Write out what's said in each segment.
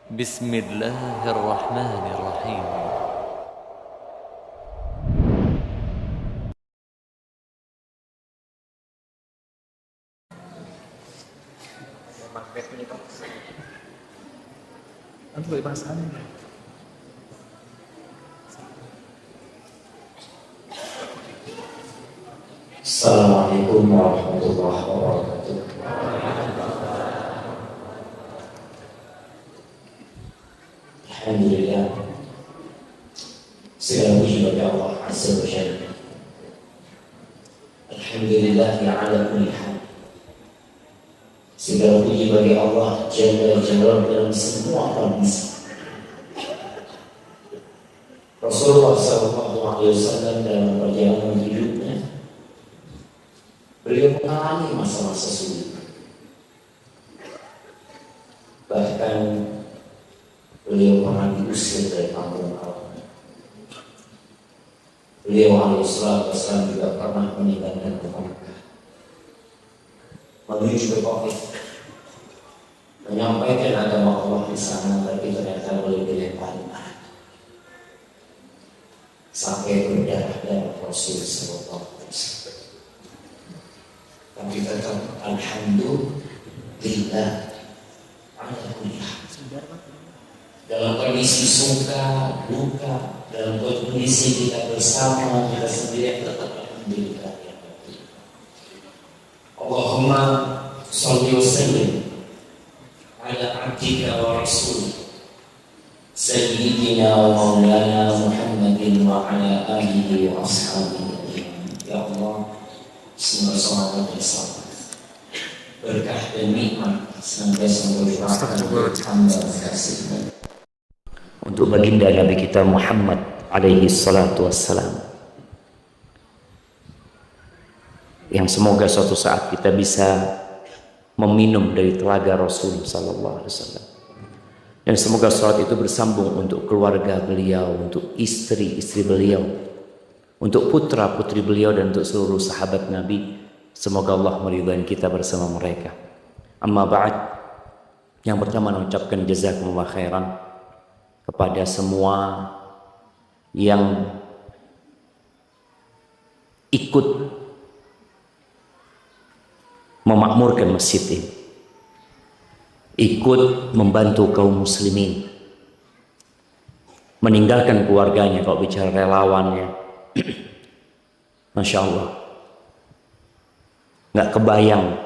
Bismillahirrahmanirrahim. Assalamualaikum warahmatullahi wabarakatuh. Alhamdulillah, segala puji bagi Allah Azza wa Jalla. Alhamdulillah ala kulli hal. Segala puji bagi Allah Jalla Jalla dalam semua kondisi. Rasulullah SAW dalam perjalanan hidupnya, beliau mengalami masa-masa sulit. Bahkan beliau pernah diusir dari kampung halaman. Beliau alaihissalam juga pernah meninggalkan Mekah menuju ke Taif, menyampaikan agama Allah di sana, tapi ternyata beliau dilempari sampai berdarah-darah Rasul sallallahu alaihi wasallam. Tapi tetap alhamdulillah ala kulli hal. Dalam kondisi suka, duka, dalam kondisi kita bersama, kita sendiri, tetap alhamdulillah. Allahumma sholli wa sallim ala abdika wa rasulika Sayyidina wa maulana Muhammadin wa ala alihi wa ashabihi. Ya Allah, semoga salawat dan salam, berkah dan nikmat senantiasa berlimpah hamba kasih untuk baginda Nabi kita Muhammad alaihi salatu wassalam, yang semoga suatu saat kita bisa meminum dari telaga Rasul sallallahu alaihi wasallam. Dan semoga salat itu bersambung untuk keluarga beliau, untuk istri-istri beliau, untuk putra-putri beliau, dan untuk seluruh sahabat Nabi. Semoga Allah meridhai kita bersama mereka. Amma ba'd, yang pertama mengucapkan jazakumullah khairan kepada semua yang ikut memakmurkan masjid ini, ikut membantu kaum muslimin, meninggalkan keluarganya. Kalau bicara relawannya, Masya Allah, nggak kebayang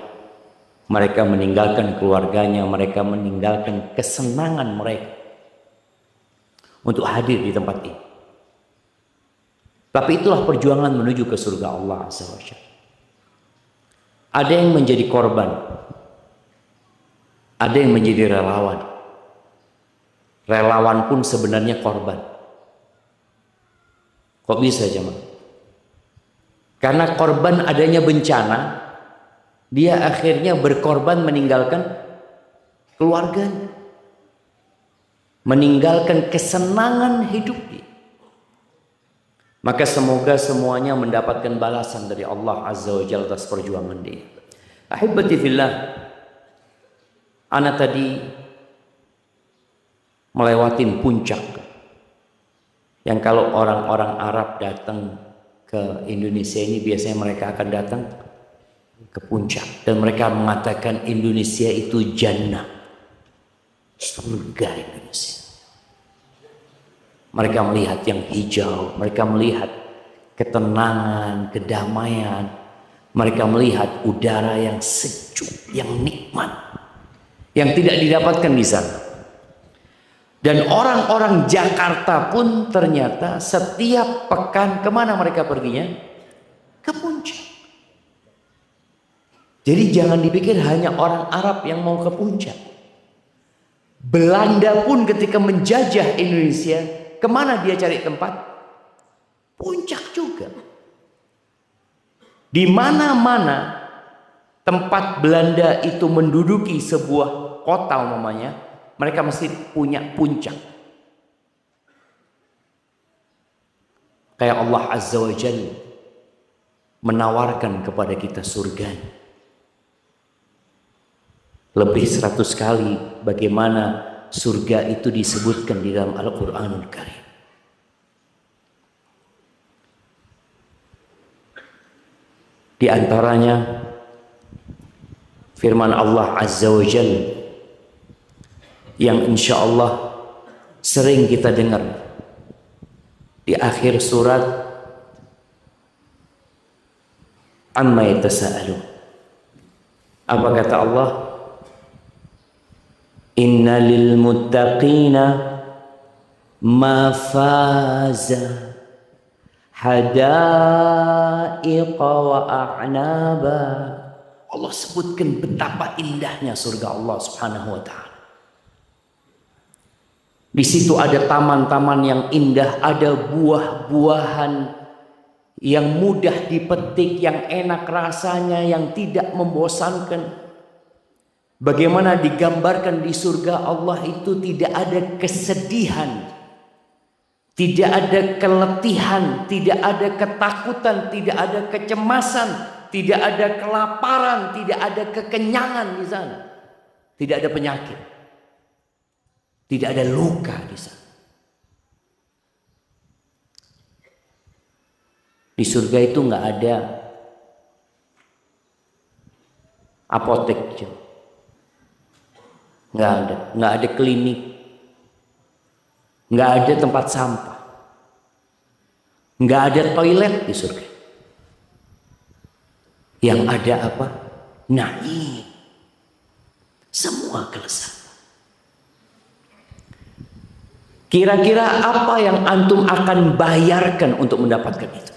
mereka meninggalkan keluarganya, mereka meninggalkan kesenangan mereka untuk hadir di tempat ini. Tapi itulah perjuangan menuju ke surga Allah Azza wa Jalla. Ada yang menjadi korban, ada yang menjadi relawan. Relawan pun sebenarnya korban. Kok bisa jemaah? Karena korban adanya bencana, dia akhirnya berkorban meninggalkan keluarganya, meninggalkan kesenangan hidupnya. Maka semoga semuanya mendapatkan balasan dari Allah Azza wa Jalla atas perjuangan dia. Ahibati fillah, ana tadi melewatin puncak yang kalau orang-orang Arab datang ke Indonesia ini biasanya mereka akan datang ke puncak dan mereka mengatakan Indonesia itu jannah, surga Indonesia. Mereka melihat yang hijau, mereka melihat ketenangan, kedamaian, mereka melihat udara yang sejuk, yang nikmat, yang tidak didapatkan di sana. Dan orang-orang Jakarta pun ternyata setiap pekan kemana mereka perginya? Ke puncak. Jadi jangan dipikir hanya orang Arab yang mau ke puncak. Belanda pun ketika menjajah Indonesia, kemana dia cari tempat? Puncak juga. Di mana-mana tempat Belanda itu menduduki sebuah kota umpamanya, mereka mesti punya puncak. Kayak Allah Azza wa Jalla menawarkan kepada kita surga. Lebih 100 kali bagaimana surga itu disebutkan di dalam Al-Quranul Karim. Di antaranya firman Allah Azza wa Jalla yang insya Allah sering kita dengar di akhir surat Amma yatasa'alun. Apa kata Allah? Inna lil muttaqina mafaza hadaiqa wa a'naba. Allah sebutkan betapa indahnya surga Allah Subhanahu wa taala. Di situ ada taman-taman yang indah, ada buah-buahan yang mudah dipetik, yang enak rasanya, yang tidak membosankan. Bagaimana digambarkan di surga Allah itu tidak ada kesedihan, tidak ada keletihan, tidak ada ketakutan, tidak ada kecemasan, tidak ada kelaparan, tidak ada kekenyangan di sana. Tidak ada penyakit, tidak ada luka di sana. Di surga itu nggak ada apotek, nggak ada klinik, nggak ada tempat sampah, nggak ada toilet di surga. Yang ada apa? Naim, semua kelezatan. Kira-kira apa yang antum akan bayarkan untuk mendapatkan itu?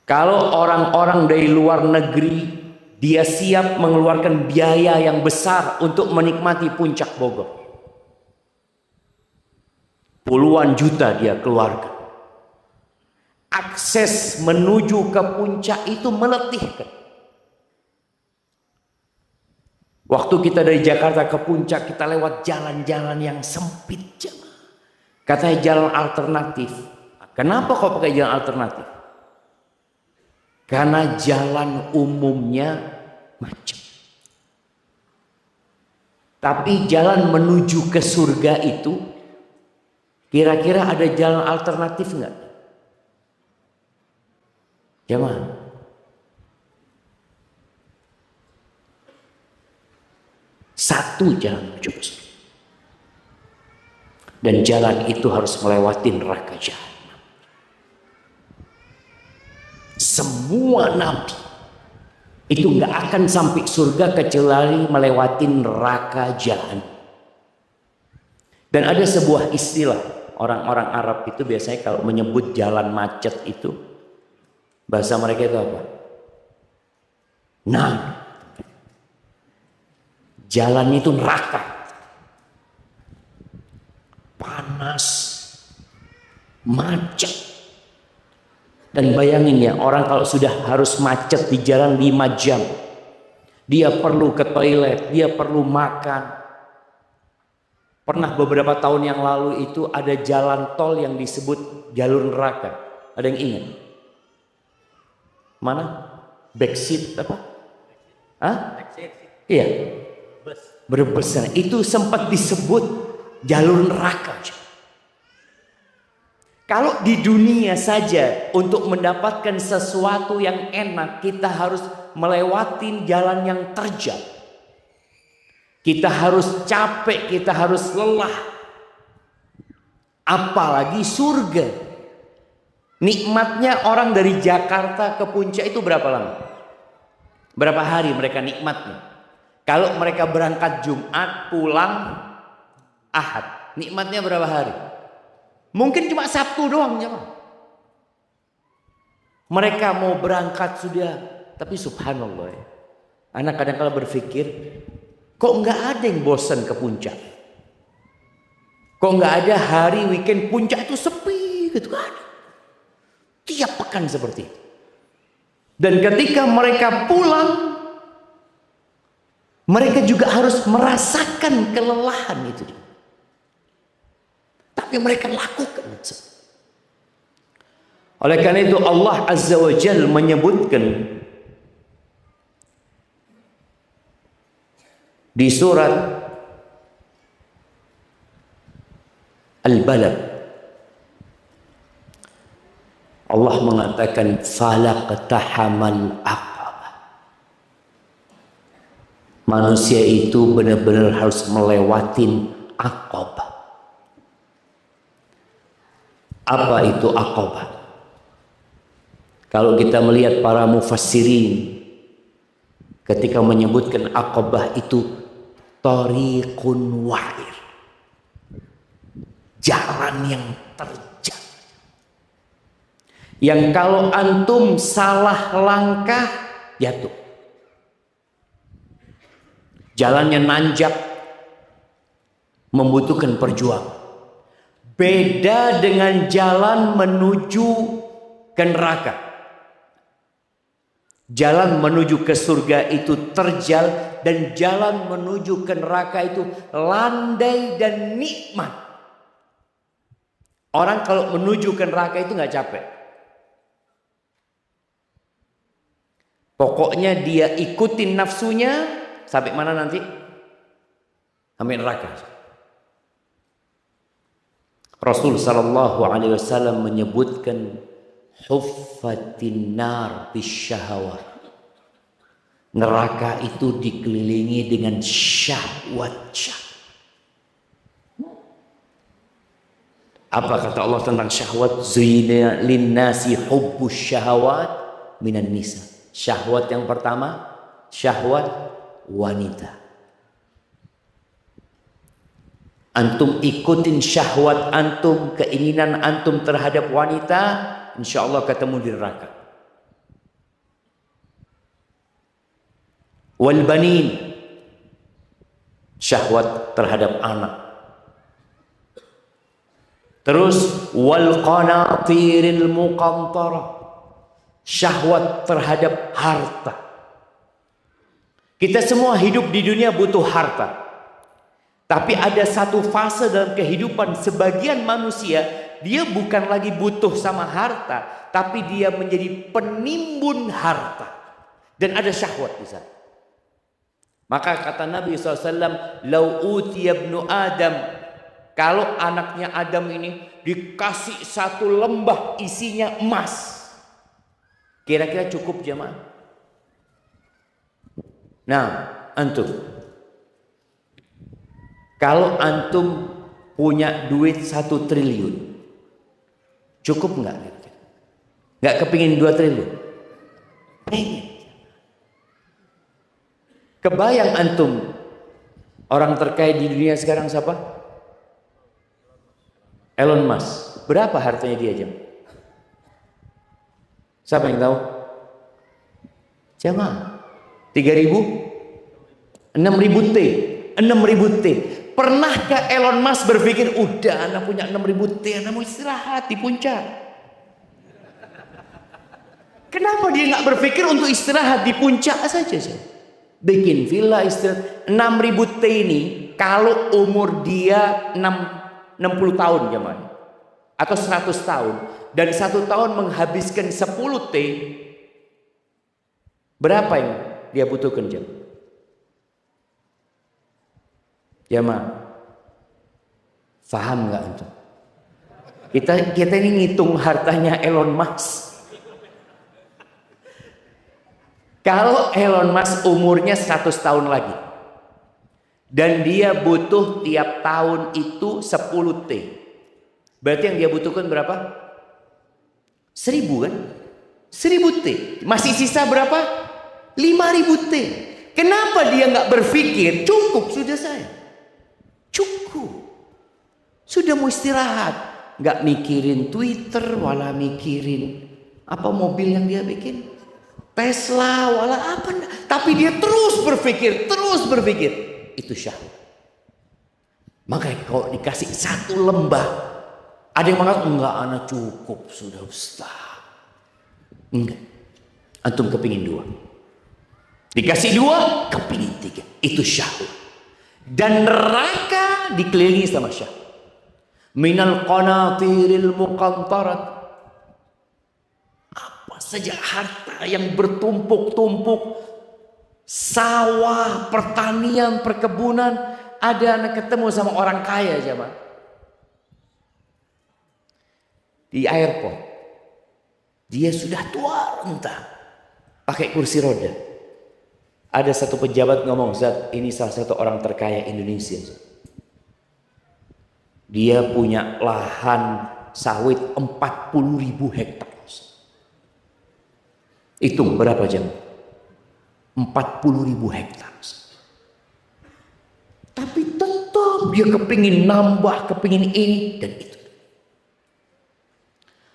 Kalau orang-orang dari luar negeri, dia siap mengeluarkan biaya yang besar untuk menikmati puncak Bogor. Puluhan juta dia keluarkan. Akses menuju ke puncak itu meletihkan. Waktu kita dari Jakarta ke puncak, kita lewat jalan-jalan yang sempit. Katanya jalan alternatif. Kenapa kok pakai jalan alternatif? Karena jalan umumnya macet. Tapi jalan menuju ke surga itu, kira-kira ada jalan alternatif enggak? Gimana? Satu jalan menuju ke surga. Dan jalan itu harus melewati neraka jahanam. Semua nabi itu nggak akan sampai surga kecuali melewati neraka jahanam. Dan ada sebuah istilah orang-orang Arab itu biasanya kalau menyebut jalan macet itu, bahasa mereka itu apa? Nah, jalan itu neraka, panas, macet. Dan bayangin ya, orang kalau sudah harus macet di jalan 5 jam, dia perlu ke toilet, dia perlu makan. Pernah beberapa tahun yang lalu itu ada jalan tol yang disebut jalur neraka. Ada yang ingat? Mana? Backseat apa? Hah? Iya. Brebes. Itu sempat disebut jalur neraka. Kalau di dunia saja untuk mendapatkan sesuatu yang enak, kita harus melewati jalan yang terjal. Kita harus capek, kita harus lelah. Apalagi surga. Nikmatnya orang dari Jakarta ke puncak itu berapa lama? Berapa hari mereka nikmatnya? Kalau mereka berangkat Jumat, pulang Ahad, nikmatnya berapa hari? Mungkin cuma Sabtu doang, jemaah. Mereka mau berangkat sudah, tapi subhanallah ya. Anak kadang-kala berpikir, kok nggak ada yang bosan ke puncak? Kok nggak ada hari weekend puncak itu sepi gitu kan? Tiap pekan seperti itu. Dan ketika mereka pulang, mereka juga harus merasakan kelelahan itu. Tapi mereka lakukan. Oleh karena itu Allah Azza wa Jalla menyebutkan di surat Al-balad. Allah mengatakan falaqtahamal aqabah. Manusia itu benar-benar harus melewatin aqabah. Apa itu aqabah? Kalau kita melihat para mufassirin ketika menyebutkan aqabah itu tariqun wa'ir, jalan yang terjal, yang kalau antum salah langkah jatuh. Jalannya nanjak, membutuhkan perjuangan. Beda dengan jalan menuju ke neraka. Jalan menuju ke surga itu terjal, dan jalan menuju ke neraka itu landai dan nikmat. Orang kalau menuju ke neraka itu nggak capek. Pokoknya dia ikutin nafsunya sampai mana nanti? Sampai neraka. Rasul sallallahu alaihi wasallam menyebutkan huffatin nar bisyahawat. Neraka itu dikelilingi dengan syahwat. Apa kata Allah tentang syahwat? Zuyina linnasi hubbus syahawat minan nisa. Syahwat yang pertama, syahwat wanita. Antum ikutin syahwat antum, keinginan antum terhadap wanita, insya Allah ketemu di neraka. Wal banin, syahwat terhadap anak. Terus wal qanatiril muqantarah, syahwat terhadap harta. Kita semua hidup di dunia butuh harta. Tapi ada satu fase dalam kehidupan sebagian manusia, dia bukan lagi butuh sama harta, tapi dia menjadi penimbun harta. Dan ada syahwat di sana. Maka kata Nabi SAW, "Lau utiya ibnu Adam", kalau anaknya Adam ini dikasih satu lembah isinya emas, kira-kira cukup jemaah? Nah, antum, kalau antum punya duit 1 triliun, cukup nggak? Nggak kepingin 2 triliun? Pengen. Kebayang antum, orang terkaya di dunia sekarang siapa? Elon Musk. Berapa hartanya dia jam? Siapa yang tahu? Jamaah. 3.000? 6.000 T. 6.000 T. Pernahkah Elon Musk berpikir, udah anak punya 6.000 T, anak mau istirahat di puncak? Kenapa dia nggak berpikir untuk istirahat di puncak saja? Bikin villa istirahat. 6.000 T ini kalau umur dia 60 tahun zaman, atau 100 tahun, dan 1 tahun menghabiskan 10 T, berapa yang dia butuhkan jam? Jamaah, paham nggak antum? Kita ini ngitung hartanya Elon Musk. Kalau Elon Musk umurnya 100 tahun lagi, dan dia butuh tiap tahun itu 10 T, berarti yang dia butuhkan berapa? 1.000 kan? 1.000 T. Masih sisa berapa? 5.000 T. Kenapa dia nggak berpikir cukup sudah saya? Cukup. Sudah mau istirahat. Nggak mikirin Twitter, wala mikirin apa mobil yang dia bikin. Tesla, wala apa. Tapi dia terus berpikir. Itu syahwat. Makanya kalau dikasih 1 lembah, ada yang mengatakan, enggak, anak cukup, sudah Ustaz. Enggak. Antum kepingin 2. Dikasih 2, kepingin 3. Itu syahwat. Dan neraka dikelilingi sama syahwat. Minal qanatiril muqantarat, apa saja harta yang bertumpuk-tumpuk, sawah, pertanian, perkebunan. Ada anak ketemu sama orang kaya, jemaah. di airport. Dia sudah tua renta, pakai kursi roda. Ada satu pejabat ngomong, Zat, ini salah satu orang terkaya Indonesia. Dia punya lahan sawit 40.000 hektar. Hitung berapa jam? 40.000 hektar. Tapi tetap dia kepingin nambah, kepingin ini dan itu.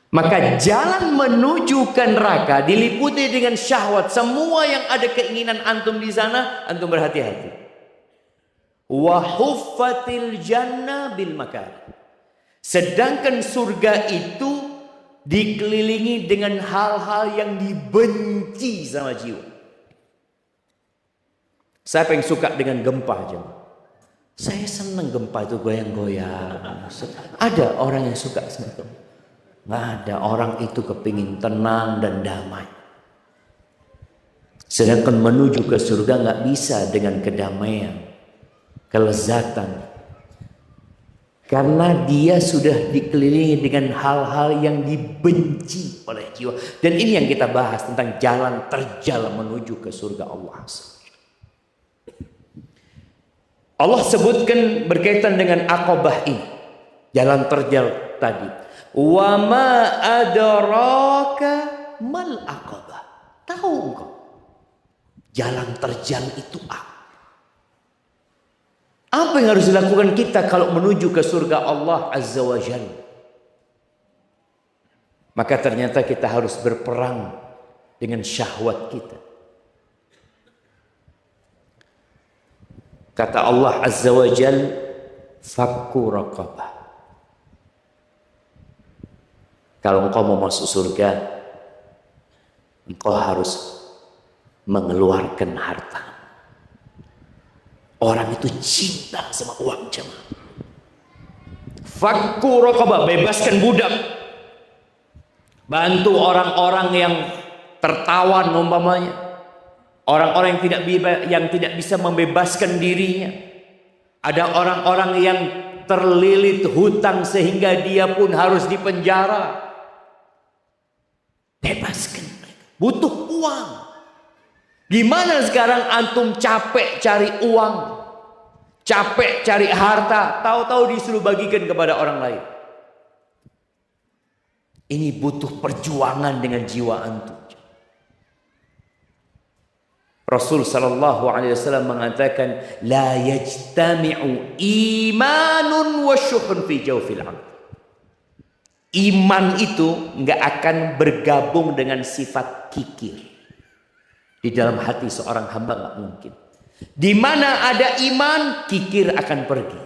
Maka jalan menuju ke neraka diliputi dengan syahwat. Semua yang ada keinginan antum di sana, antum berhati-hati. Wa huffatil jannah bil makarih. Sedangkan surga itu dikelilingi dengan hal-hal yang dibenci sama jiwa. Siapa yang suka dengan gempa aja? Saya senang gempa itu goyang-goyang. Ada orang yang suka sama itu. Nggak ada, orang itu kepingin tenang dan damai. Sedangkan menuju ke surga nggak bisa dengan kedamaian, kelezatan. Karena dia sudah dikelilingi dengan hal-hal yang dibenci oleh jiwa. Dan ini yang kita bahas tentang jalan terjal menuju ke surga Allah. Allah sebutkan berkaitan dengan Aqabah ini, jalan terjal tadi. Wa ma adraka mal aqabah. Tahu engkau jalan terjal itu apa? Apa yang harus dilakukan kita kalau menuju ke surga Allah Azza wa Jalla? Maka ternyata kita harus berperang dengan syahwat kita. Kata Allah Azza wa Jalla, fakku raqabah. Kalau engkau mau masuk surga, engkau harus mengeluarkan harta. Orang itu cinta sama uang jemaah. Fakku raqabah, bebaskan budak. Bantu orang-orang yang tertawan umpamanya. Orang-orang yang tidak bisa membebaskan dirinya. Ada orang-orang yang terlilit hutang sehingga dia pun harus dipenjara. Bebaskan mereka. Butuh uang. Gimana sekarang antum capek cari uang, capek cari harta, tahu-tahu disuruh bagikan kepada orang lain. Ini butuh perjuangan dengan jiwa antum. Rasul sallallahu alaihi wasallam mengatakan, la yajtami'u imanun wa syuhun fi jawfil 'abd. Iman itu nggak akan bergabung dengan sifat kikir di dalam hati seorang hamba, nggak mungkin. Di mana ada iman, kikir akan pergi.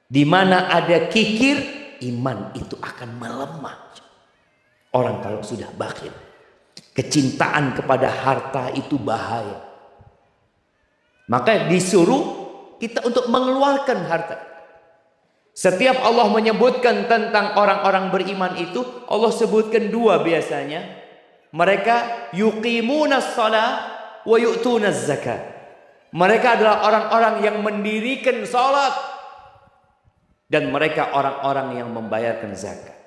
Di mana ada kikir, iman itu akan melemah. Orang kalau sudah bakhil, kecintaan kepada harta itu bahaya. Maka disuruh kita untuk mengeluarkan harta. Setiap Allah menyebutkan tentang orang-orang beriman itu, Allah sebutkan dua biasanya. Mereka yuqimunas shalah wa yu'tunaz zakat. Mereka adalah orang-orang yang mendirikan salat dan mereka orang-orang yang membayarkan zakat.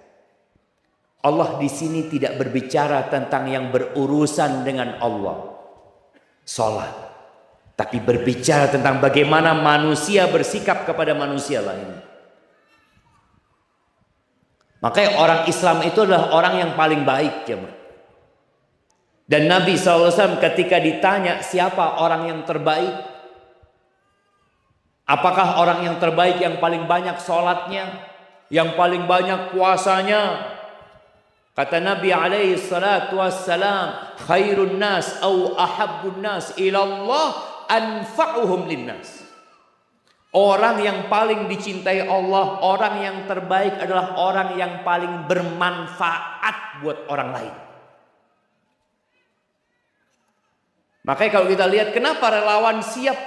Allah di sini tidak berbicara tentang yang berurusan dengan Allah, salat, tapi berbicara tentang bagaimana manusia bersikap kepada manusia lain. Makanya orang Islam itu adalah orang yang paling baik, jemaah. Dan Nabi SAW ketika ditanya siapa orang yang terbaik, apakah orang yang terbaik yang paling banyak sholatnya, yang paling banyak puasanya, kata Nabi alaihi salatu wassalam, khairun nas au ahabbun nas ilallah anfa'uhum linnas. Orang yang paling dicintai Allah, orang yang terbaik adalah orang yang paling bermanfaat buat orang lain. Makanya kalau kita lihat kenapa relawan siap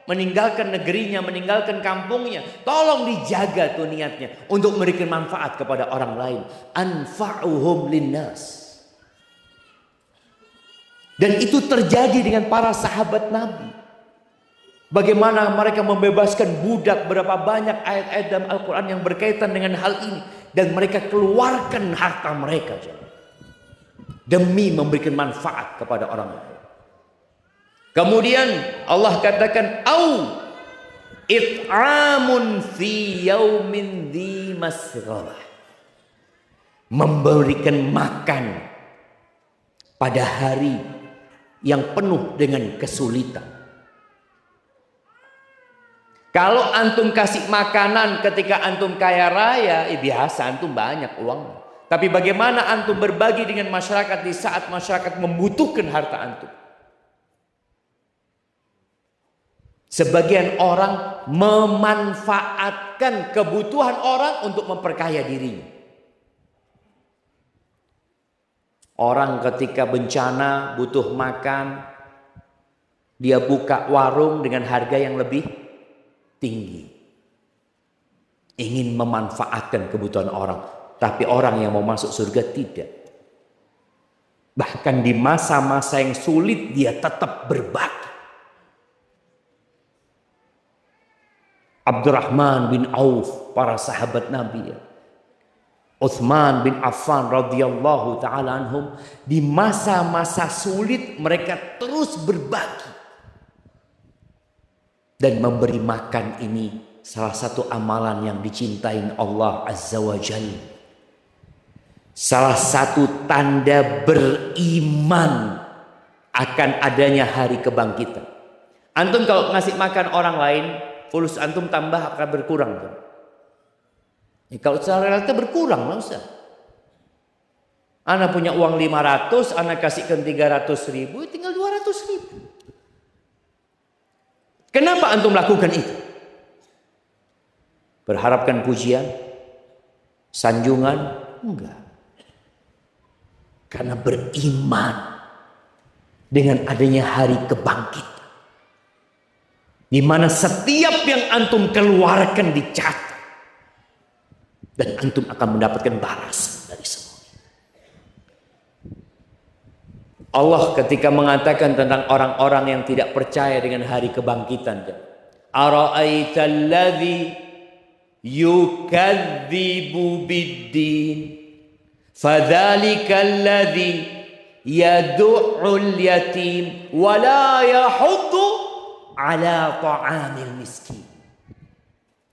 meninggalkan negerinya, meninggalkan kampungnya, tolong dijaga tuh niatnya untuk memberikan manfaat kepada orang lain. Anfa'uhum linnas. Dan itu terjadi dengan para sahabat Nabi. Bagaimana mereka membebaskan budak, berapa banyak ayat-ayat dalam Al-Quran yang berkaitan dengan hal ini. dan mereka keluarkan harta mereka demi memberikan manfaat kepada orang lain. Kemudian Allah katakan au it'amun fi yaumin dzi masghabah, memberikan makan pada hari yang penuh dengan kesulitan. Kalau antum kasih makanan ketika antum kaya raya, biasa, antum banyak uang. Tapi bagaimana antum berbagi dengan masyarakat di saat masyarakat membutuhkan harta antum? Sebagian orang memanfaatkan kebutuhan orang untuk memperkaya dirinya. Orang ketika bencana butuh makan, dia buka warung dengan harga yang lebih tinggi. Ingin memanfaatkan kebutuhan orang. Tapi orang yang mau masuk surga tidak. Bahkan di masa-masa yang sulit dia tetap berbagi. Abdurrahman bin Auf, para sahabat Nabi, Utsman bin Affan radhiyallahu taala anhum, di masa-masa sulit mereka terus berbagi. Dan memberi makan ini salah satu amalan yang dicintai Allah Azza wa Jalla. Salah satu tanda beriman akan adanya hari kebangkitan. Antum kalau ngasih makan orang lain, fulus antum tambah akan berkurang kan? Kalau secara relatif berkurang lah usah. Ana punya uang 500, ana kasihkan 300.000, tinggal 200.000. Kenapa antum lakukan itu? Berharapkan pujian, sanjungan? Enggak. Karena beriman dengan adanya hari kebangkitan, di mana setiap yang antum keluarkan dicatat dan antum akan mendapatkan balasan dari semua. Allah ketika mengatakan tentang orang-orang yang tidak percaya dengan hari kebangkitan, ara'aital ladzi yukadzibu biddin fadzalikal ladzi yad'ul yatim wa la yahuddu ala ta'amil miskin.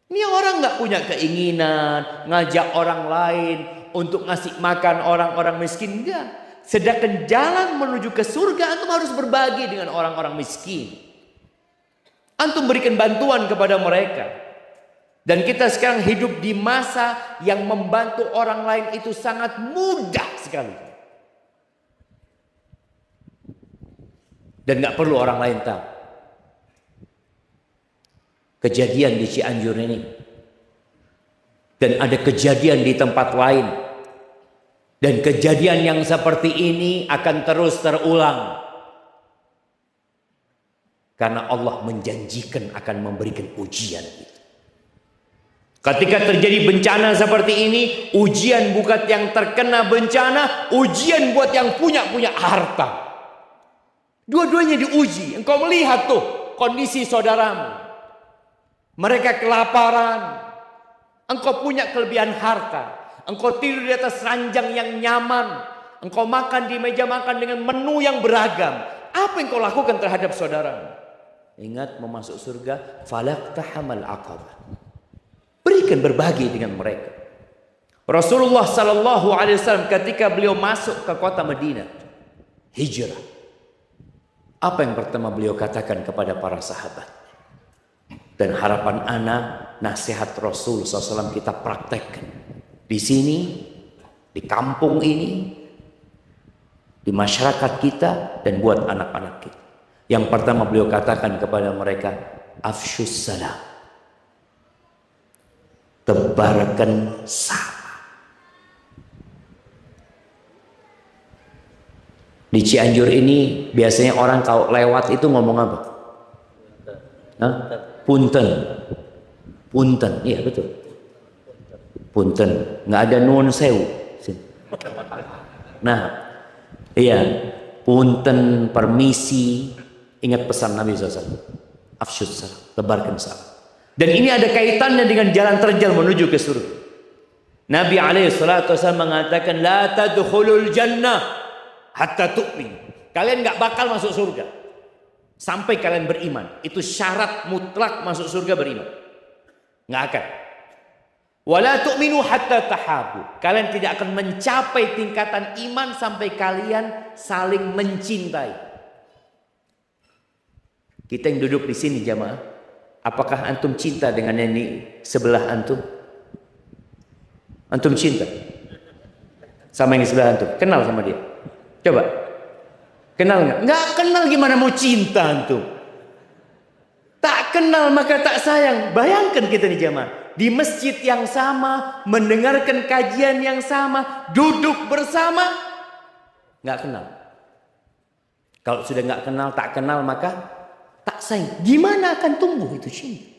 Ini orang nggak punya keinginan ngajak orang lain untuk ngasih makan orang-orang miskin, enggak. Sedangkan jalan menuju ke surga antum harus berbagi dengan orang-orang miskin. Antum berikan bantuan kepada mereka. Dan kita sekarang hidup di masa yang membantu orang lain itu sangat mudah sekali. Dan nggak perlu orang lain tahu. Kejadian di Cianjur ini. Dan ada kejadian di tempat lain. Dan kejadian yang seperti ini akan terus terulang. Karena Allah menjanjikan akan memberikan ujian itu. Ketika terjadi bencana seperti ini, ujian bukan yang terkena bencana, ujian buat yang punya harta. Dua-duanya diuji. Engkau melihat tuh kondisi saudaramu. Mereka kelaparan. Engkau punya kelebihan harta. Engkau tidur di atas ranjang yang nyaman. Engkau makan di meja makan dengan menu yang beragam. Apa yang kau lakukan terhadap saudaramu? Ingat, mau masuk surga, falaqtahamal aqabah. Berikan, berbagi dengan mereka. Rasulullah sallallahu alaihi wasallam ketika beliau masuk ke kota Madinah, hijrah. Apa yang pertama beliau katakan kepada para sahabat? Dan harapan anak, nasihat Rasul SAW kita praktekkan. Di sini, di kampung ini, di masyarakat kita, dan buat anak-anak kita. Yang pertama beliau katakan kepada mereka, afsyus salam. Tebarkan salam. Di Cianjur ini biasanya orang kalau lewat itu ngomong apa? Hah? Punten. Punten, iya betul. Punten, nggak ada nuwun sewu. Nah, iya, punten, permisi. Ingat pesan Nabi SAW. Afsyus salam, tebarkan salam. Dan ini ada kaitannya dengan jalan terjal menuju ke surga. Nabi SAW mengatakan, la tadkhulul jannah hatta tu'min. Kalian nggak bakal masuk surga sampai kalian beriman. Itu syarat mutlak masuk surga, beriman. Nggak akan. Wala tu'minu hatta tahabu. Kalian tidak akan mencapai tingkatan iman sampai kalian saling mencintai. Kita yang duduk di sini jamaah, apakah antum cinta dengan yang di sebelah antum? Antum cinta sama yang di sebelah antum? Kenal sama dia? Coba. Kenal nggak? Nggak kenal, gimana mau cinta antum? Tak kenal maka tak sayang. Bayangkan kita nih jamaah, di masjid yang sama, mendengarkan kajian yang sama, duduk bersama, nggak kenal. Kalau sudah nggak kenal, tak kenal, maka tak sayang. Gimana akan tumbuh itu cinta?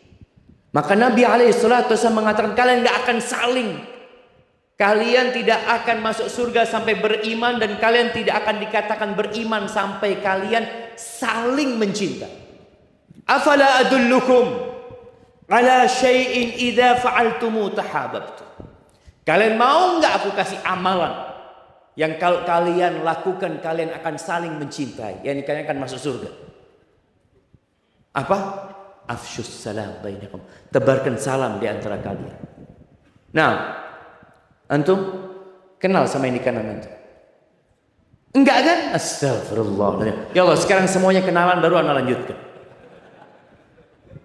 Maka Nabi SAW mengatakan, kalian nggak akan saling. Kalian tidak akan masuk surga sampai beriman, dan kalian tidak akan dikatakan beriman sampai kalian saling mencinta. Afala adullukum ala syai'in idza fa'altumu tahabbtum. Kalian mau nggak aku kasih amalan yang kalau kalian lakukan kalian akan saling mencintai, yakni kalian akan masuk surga? Apa? Afsyus salam bainakum. Tebarkan salam di antara kalian. Nah, antum kenal sama yang di kanan antum? Enggak kan? Astagfirullah. Ya Allah, sekarang semuanya kenalan baru anda lanjutkan.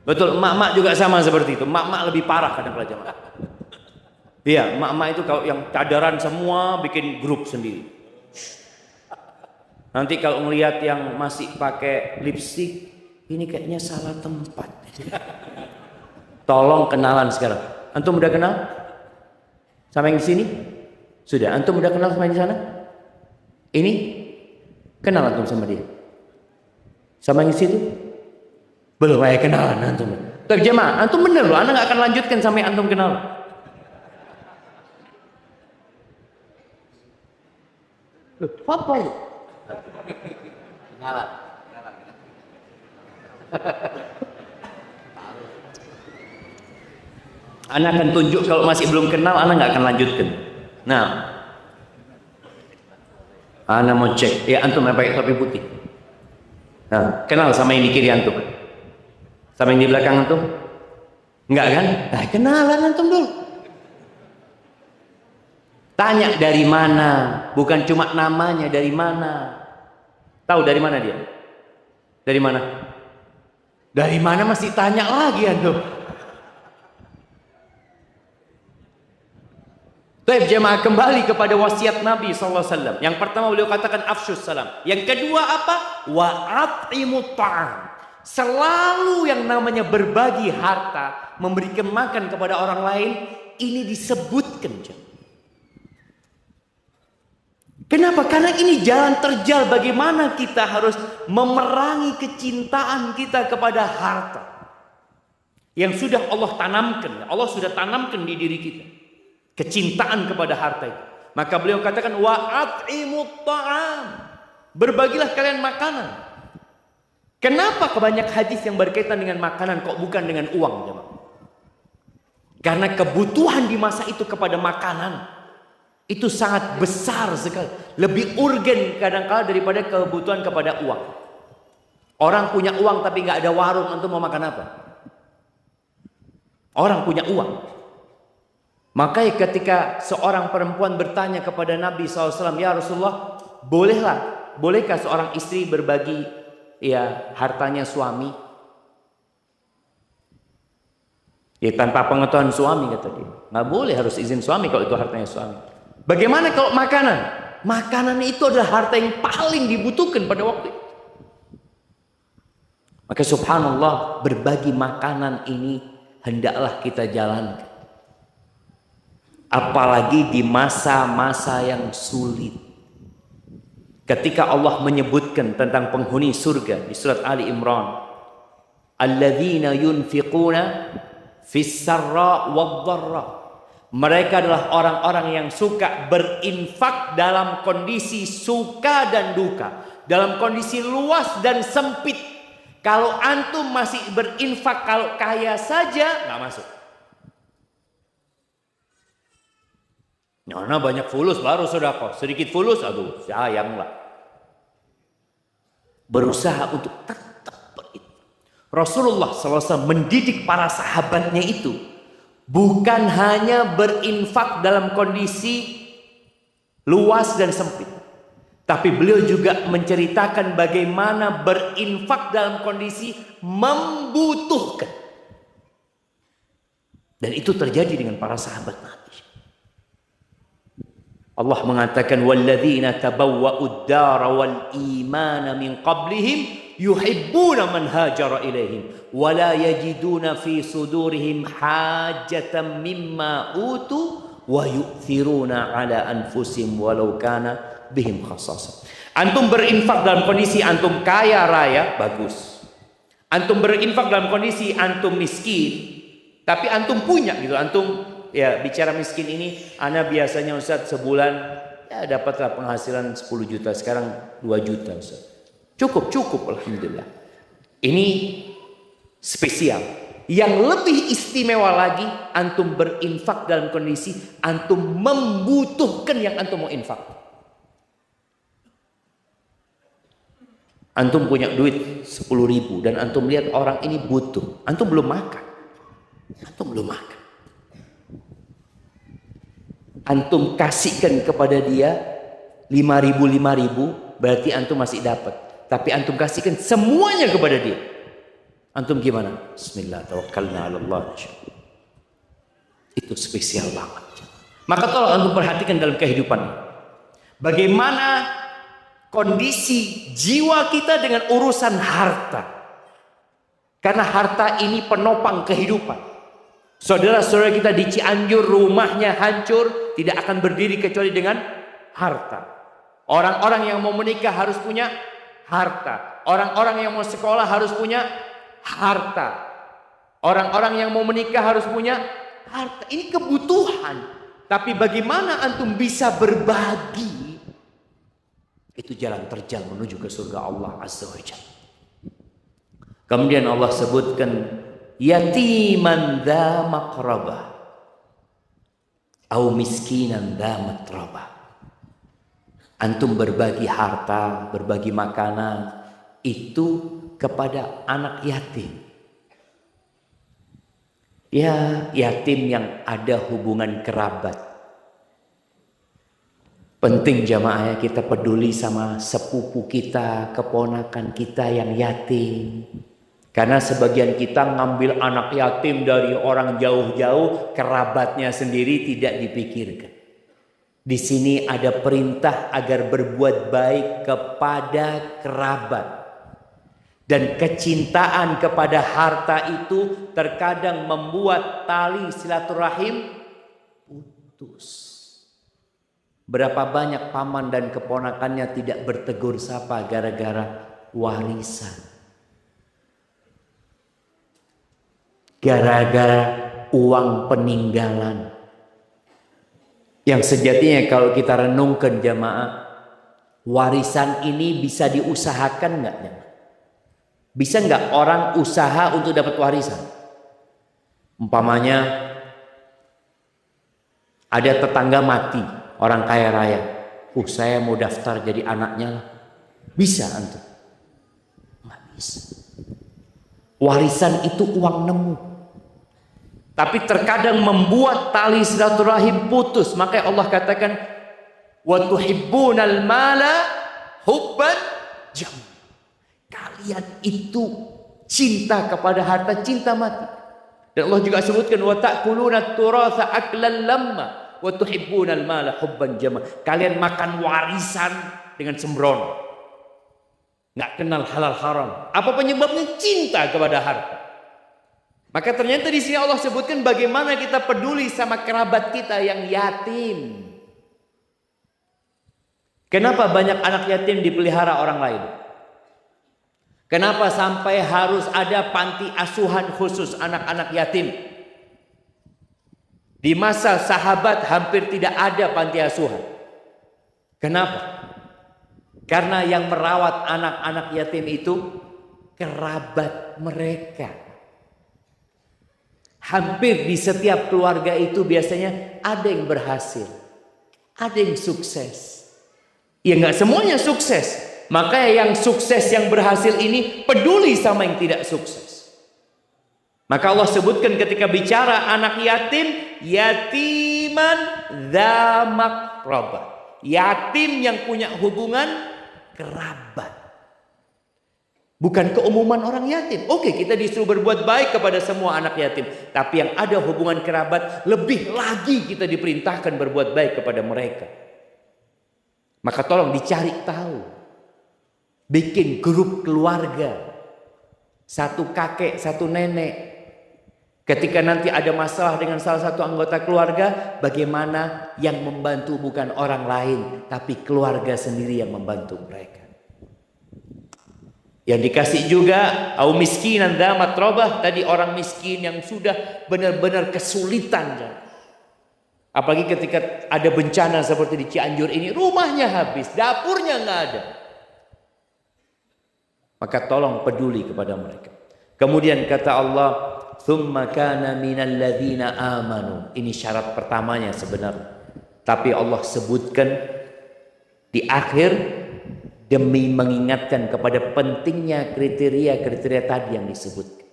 Betul, emak-emak juga sama seperti itu. Emak-emak lebih parah kadang-kadang jamaah. Iya, emak-emak itu kalau yang cadaran semua bikin grup sendiri. Nanti kalau ngelihat yang masih pakai lipstick, ini kayaknya salah tempat. Tolong kenalan sekarang. Antum udah kenal sama yang di sini? Sudah. Antum udah kenal sama yang di sana? Ini kenal antum sama dia? Sama yang di situ? Belum, kenalan antum. Tapi jemaah, antum bener loh, anda nggak akan lanjutkan sampai antum kenal. Loh, apa lu? Kenalan. Anda akan tunjuk kalau masih belum kenal, anda nggak akan lanjutkan. Nah, anda mau cek, ya antum yang pakai topi putih. Nah, kenal sama yang di kiri antum? Sama yang di belakang antum? Enggak kan? Nah, kenalan antum dulu. Tanya dari mana, bukan cuma namanya, dari mana. Tahu dari mana dia? Dari mana? Dari mana masih tanya lagi antum? Baik jemaah, kembali kepada wasiat Nabi SAW. Yang pertama beliau katakan afsyus salam. Yang kedua apa? Wa at'imut ta'am. Selalu yang namanya berbagi harta, memberikan makan kepada orang lain, ini disebutkan. Kenapa? Karena ini jalan terjal bagaimana kita harus memerangi kecintaan kita kepada harta yang sudah Allah tanamkan. Allah sudah tanamkan di diri kita kecintaan kepada harta itu. Maka beliau katakan wa at'imut ta'am. Berbagilah kalian makanan. Kenapa kebanyak hadis yang berkaitan dengan makanan kok bukan dengan uang, jemaah? Karena kebutuhan di masa itu kepada makanan itu sangat besar sekali, lebih urgen kadang-kala daripada kebutuhan kepada uang. Orang punya uang tapi nggak ada warung, antum mau makan apa? Orang punya uang. Makanya ketika seorang perempuan bertanya kepada Nabi SAW, ya Rasulullah, bolehkah seorang istri berbagi ya hartanya suami? Ya tanpa pengetahuan suami, kata dia. Nggak boleh, harus izin suami kalau itu hartanya suami. Bagaimana kalau makanan? Makanan itu adalah harta yang paling dibutuhkan pada waktu itu. Maka subhanallah, berbagi makanan ini hendaklah kita jalankan. Apalagi di masa-masa yang sulit. Ketika Allah menyebutkan tentang penghuni surga di surat Ali Imran, alladzina yunfiquna fis sarra wad dharra. Mereka adalah orang-orang yang suka berinfak dalam kondisi suka dan duka, dalam kondisi luas dan sempit. Kalau antum masih berinfak kalau kaya saja, nggak masuk. Nah, banyak fulus baru sedekah. Sedikit fulus, aduh sayanglah. Berusaha untuk tetap berinfak. Rasulullah SAW mendidik para sahabatnya itu bukan hanya berinfak dalam kondisi luas dan sempit, tapi beliau juga menceritakan bagaimana berinfak dalam kondisi membutuhkan. Dan itu terjadi dengan para sahabat Nabi. Allah mengatakan walladzina tabawwa'ud dara wal imana min qablihim yuhibbuna man hajara ilaihim wa la yajiduna fi sudurihim hajatan mimma utu wa yu'thiruna ala anfusihim walau kana bihim khassasah. Antum berinfak dalam kondisi antum kaya raya, bagus. Antum berinfak dalam kondisi antum miskin, tapi antum punya gitu. Antum ya bicara miskin ini, ana biasanya Ustaz sebulan ya dapatlah penghasilan 10 juta, sekarang 2 juta Ustaz. Cukup alhamdulillah. Ini spesial. Yang lebih istimewa lagi, antum berinfak dalam kondisi antum membutuhkan yang antum mau infak. Antum punya duit 10.000 dan antum lihat orang ini butuh, antum belum makan. Antum kasihkan kepada dia 5.000, berarti antum masih dapat. Tapi antum kasihkan semuanya kepada dia, antum gimana? Bismillah, tawakkalna 'ala Allah. Itu spesial banget. Maka tolong antum perhatikan dalam kehidupan ini, bagaimana kondisi jiwa kita dengan urusan harta. Karena harta ini penopang kehidupan. Saudara-saudara kita di Cianjur rumahnya hancur, tidak akan berdiri kecuali dengan harta. Orang-orang yang mau menikah harus punya harta. Orang-orang yang mau sekolah harus punya harta. Orang-orang yang mau menikah harus punya harta. Ini kebutuhan. Tapi bagaimana antum bisa berbagi? Itu jalan terjal menuju ke surga Allah Azza wa Jalla. Kemudian Allah sebutkan yatiman dha maqrabah au miskinan dha matrabah. Antum berbagi harta, berbagi makanan itu kepada anak yatim. Ya, yatim yang ada hubungan kerabat. Penting jamaah kita peduli sama sepupu kita, keponakan kita yang yatim. Karena sebagian kita ngambil anak yatim dari orang jauh-jauh, kerabatnya sendiri tidak dipikirkan. Di sini ada perintah agar berbuat baik kepada kerabat. Dan kecintaan kepada harta itu terkadang membuat tali silaturahim putus. Berapa banyak paman dan keponakannya tidak bertegur sapa gara-gara warisan. Gara-gara uang peninggalan. Yang sejatinya kalau kita renungkan jamaah, warisan ini bisa diusahakan enggak? Bisa enggak orang usaha untuk dapat warisan? Umpamanya ada tetangga mati, orang kaya raya. Saya mau daftar jadi anaknya. Bisa antum? Enggak bisa. Warisan itu uang nemu. Tapi terkadang membuat tali silaturahim putus. Maka Allah katakan wa tuhibbunal mala hubban jamma. Kalian itu cinta kepada harta, cinta mati. Dan Allah juga sebutkan wa ta'kuluna turatha aklan lamma wa tuhibbunal mala hubban jamma. Kalian makan warisan dengan sembrono. Enggak kenal halal haram. Apa penyebabnya? Cinta kepada harta. Maka ternyata di sini Allah sebutkan bagaimana kita peduli sama kerabat kita yang yatim. Kenapa banyak anak yatim dipelihara orang lain? Kenapa sampai harus ada panti asuhan khusus anak-anak yatim? Di masa sahabat hampir tidak ada panti asuhan. Kenapa? Karena yang merawat anak-anak yatim itu kerabat mereka. Hampir di setiap keluarga itu biasanya ada yang berhasil. Ada yang sukses. Ya nggak semuanya sukses. Maka yang sukses, yang berhasil ini peduli sama yang tidak sukses. Maka Allah sebutkan ketika bicara anak yatim, yatiman dza maqrabah. Yatim yang punya hubungan kerabat. Bukan keumuman orang yatim. Oke, kita disuruh berbuat baik kepada semua anak yatim. Tapi yang ada hubungan kerabat, lebih lagi kita diperintahkan berbuat baik kepada mereka. Maka tolong dicari tahu. Bikin grup keluarga. Satu kakek, satu nenek. Ketika nanti ada masalah dengan salah satu anggota keluarga, bagaimana yang membantu bukan orang lain, tapi keluarga sendiri yang membantu mereka. Yang dikasih juga au miskinan dza matrabah, tadi orang miskin yang sudah benar-benar kesulitan. Apalagi ketika ada bencana seperti di Cianjur ini, rumahnya habis, dapurnya nggak ada. Maka tolong peduli kepada mereka. Kemudian kata Allah, "Tsumma kana minal ladzina amanu." Ini syarat pertamanya sebenarnya. Tapi Allah sebutkan di akhir demi mengingatkan kepada pentingnya kriteria-kriteria tadi yang disebutkan.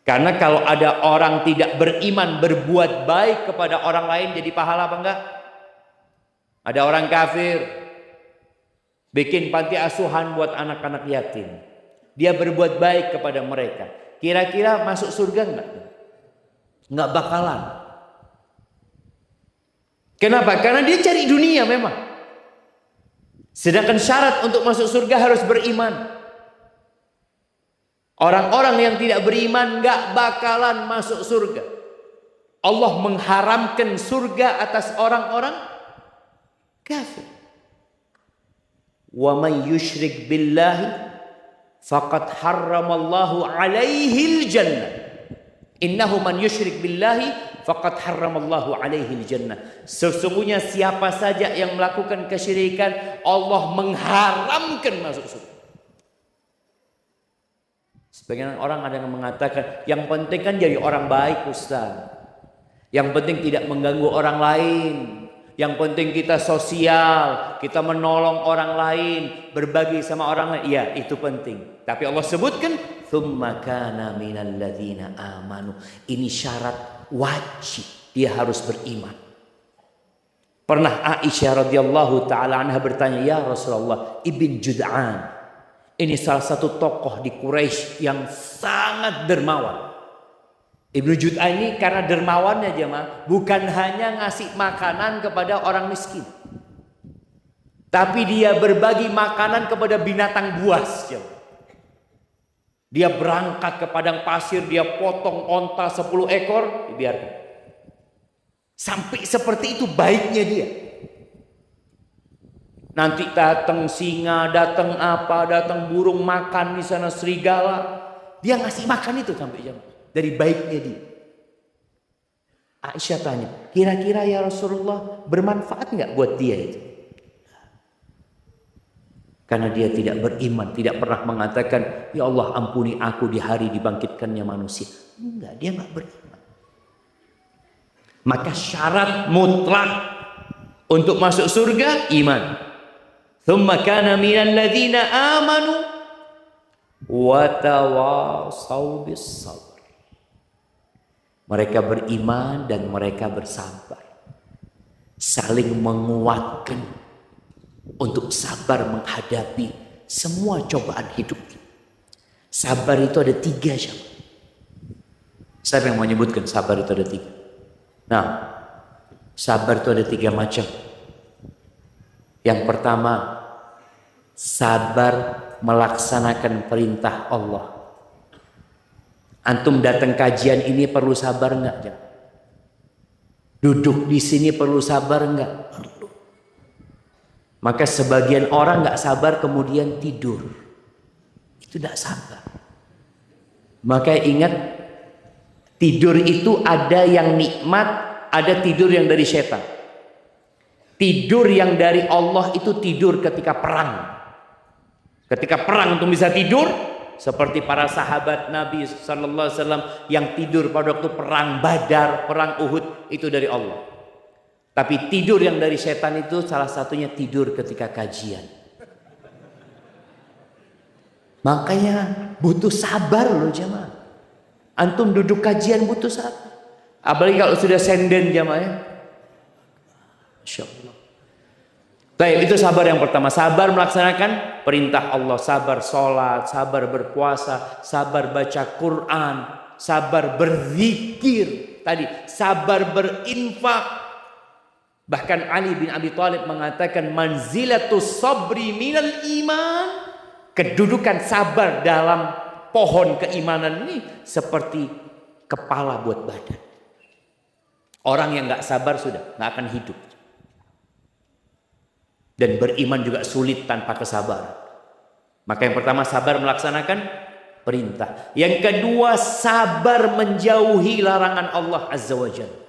Karena kalau ada orang tidak beriman berbuat baik kepada orang lain, jadi pahala apa enggak? Ada orang kafir bikin panti asuhan buat anak-anak yatim. Dia berbuat baik kepada mereka. Kira-kira masuk surga enggak? Enggak bakalan. Kenapa? Karena dia cari dunia memang. Sedangkan syarat untuk masuk surga harus beriman. Orang-orang yang tidak beriman gak bakalan masuk surga. Allah mengharamkan surga atas orang-orang kafir. Wa may yusyrik billahi faqad harramallahu alaihil jannah. Innahu man yusyrik billahi faqad harramallahu alaihil jannah. Sesungguhnya siapa saja yang melakukan kesyirikan, Allah mengharamkan masuk surga. Sebagian orang ada yang mengatakan, yang penting kan jadi orang baik Ustaz. Yang penting tidak mengganggu orang lain. Yang penting kita sosial, kita menolong orang lain, berbagi sama orang lain. Iya, itu penting. Tapi Allah sebutkan, "Tsumma kana minal ladzina amanu." Ini syarat wajib, dia harus beriman. Pernah Aisyah radhiyallahu taala anha bertanya, "Ya Rasulullah, Ibn Jud'an, ini salah satu tokoh di Quraisy yang sangat dermawan." Ibnu Jud'an ini karena dermawannya jemaah, bukan hanya ngasih makanan kepada orang miskin, tapi dia berbagi makanan kepada binatang buas. Dia berangkat ke padang pasir, dia potong onta 10 ekor, dibiarkan. Sampai seperti itu baiknya dia. Nanti datang singa, datang apa, datang burung makan di sana, serigala. Dia ngasih makan itu sampai jam. Dari baiknya dia. Aisyah tanya, kira-kira ya Rasulullah bermanfaat nggak buat dia itu? Karena dia tidak beriman, tidak pernah mengatakan, "Ya Allah ampuni aku di hari dibangkitkannya manusia." Enggak, dia nggak beriman. Maka syarat mutlak untuk masuk surga iman. Tsumma kana minal ladzina amanu wa tawasaw bis sabr. Mereka beriman dan mereka bersabar. Saling menguatkan untuk sabar menghadapi semua cobaan hidup. Sabar itu ada 3 jamaah. Saya yang menyebutkan sabar itu ada 3. Nah, sabar itu ada 3 macam. Yang pertama, sabar melaksanakan perintah Allah. Antum datang kajian ini perlu sabar enggak? Duduk di sini perlu sabar enggak? Perlu. Maka sebagian orang enggak sabar kemudian tidur. Itu enggak sabar. Maka ingat, tidur itu ada yang nikmat, ada tidur yang dari setan. Tidur yang dari Allah itu tidur ketika perang. Ketika perang untuk bisa tidur, seperti para sahabat Nabi sallallahu alaihi wasallam yang tidur pada waktu perang Badar, perang Uhud, itu dari Allah. Tapi tidur yang dari setan itu salah satunya tidur ketika kajian. Makanya butuh sabar loh jamaah. Antum duduk kajian butuh sabar. Apalagi kalau sudah senden jamaah ya. Masya Allah. Baik, itu sabar yang pertama. Sabar melaksanakan perintah Allah. Sabar sholat, sabar berpuasa, sabar baca Quran, sabar berzikir. Tadi, sabar berinfak. Bahkan Ali bin Abi Thalib mengatakan manzilatus sabri minal iman. Kedudukan sabar dalam pohon keimanan ini seperti kepala buat badan. Orang yang gak sabar sudah gak akan hidup. Dan beriman juga sulit tanpa kesabaran. Maka yang pertama sabar melaksanakan perintah. Yang kedua sabar menjauhi larangan Allah Azza wa Jalla.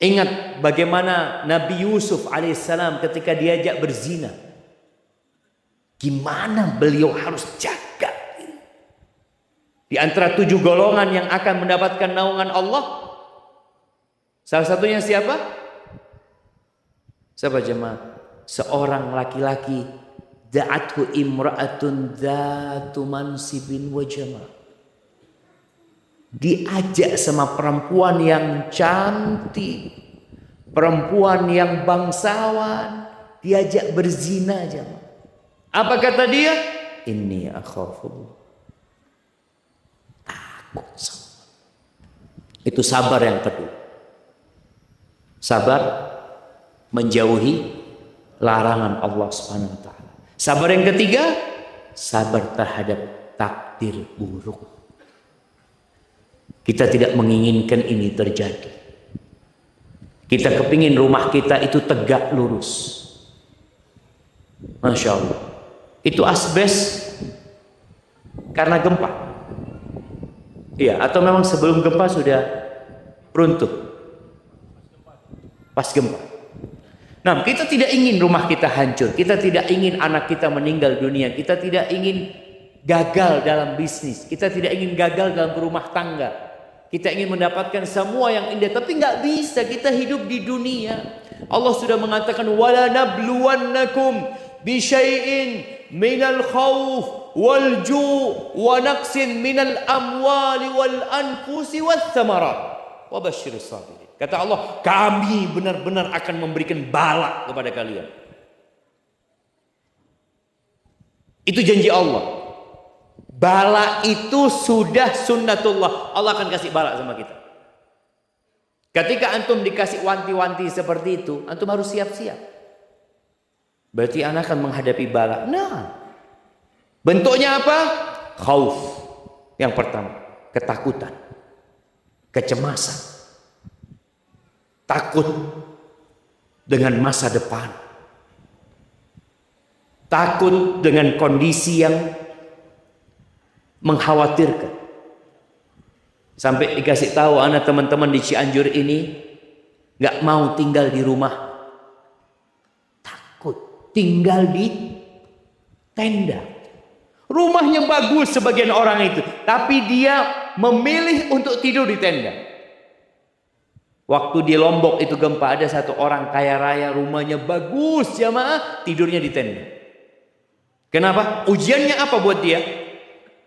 Ingat bagaimana Nabi Yusuf alaihissalam ketika diajak berzina. Gimana beliau harus jaga. Di antara 7 golongan yang akan mendapatkan naungan Allah. Salah satunya siapa? Siapa jemaah? Seorang laki-laki. Da'athu imra'atun dhatu mansibin wa jama'. Diajak sama perempuan yang cantik, perempuan yang bangsawan, diajak berzina jemaah. Apa kata dia? Inni akhafullah. Takut. Itu sabar yang kedua. Sabar menjauhi larangan Allah Subhanahu wa taala. Sabar yang ketiga, sabar terhadap takdir buruk. Kita tidak menginginkan ini terjadi. Kita kepingin rumah kita itu tegak lurus. Masya Allah. Itu asbes karena gempa. Iya, atau memang sebelum gempa sudah runtuh. Pas gempa. Nah, kita tidak ingin rumah kita hancur. Kita tidak ingin anak kita meninggal dunia. Kita tidak ingin gagal dalam bisnis. Kita tidak ingin gagal dalam berumah tangga. Kita ingin mendapatkan semua yang indah, tapi nggak bisa. Kita hidup di dunia. Allah sudah mengatakan wala nabluwannakum bi syai'in minal khauf wal ju' wa naqsin minal amwali wal anfusi wath thamarat wa basyiris sabirin. Kata Allah, kami benar-benar akan memberikan bala kepada kalian. Itu janji Allah. Bala itu sudah sunnatullah. Allah akan kasih bala sama kita. Ketika antum dikasih wanti-wanti seperti itu, antum harus siap-siap. Berarti anak akan menghadapi bala. Nah, bentuknya apa? Khauf. Yang pertama, ketakutan, kecemasan, takut dengan masa depan, takut dengan kondisi yang mengkhawatirkan. Sampai dikasih tahu anak teman-teman di Cianjur ini nggak mau tinggal di rumah, takut tinggal di tenda. Rumahnya bagus sebagian orang itu, tapi dia memilih untuk tidur di tenda. Waktu di Lombok itu gempa, ada satu orang kaya raya, rumahnya bagus jamaah, tidurnya di tenda. Kenapa? Ujiannya apa buat dia?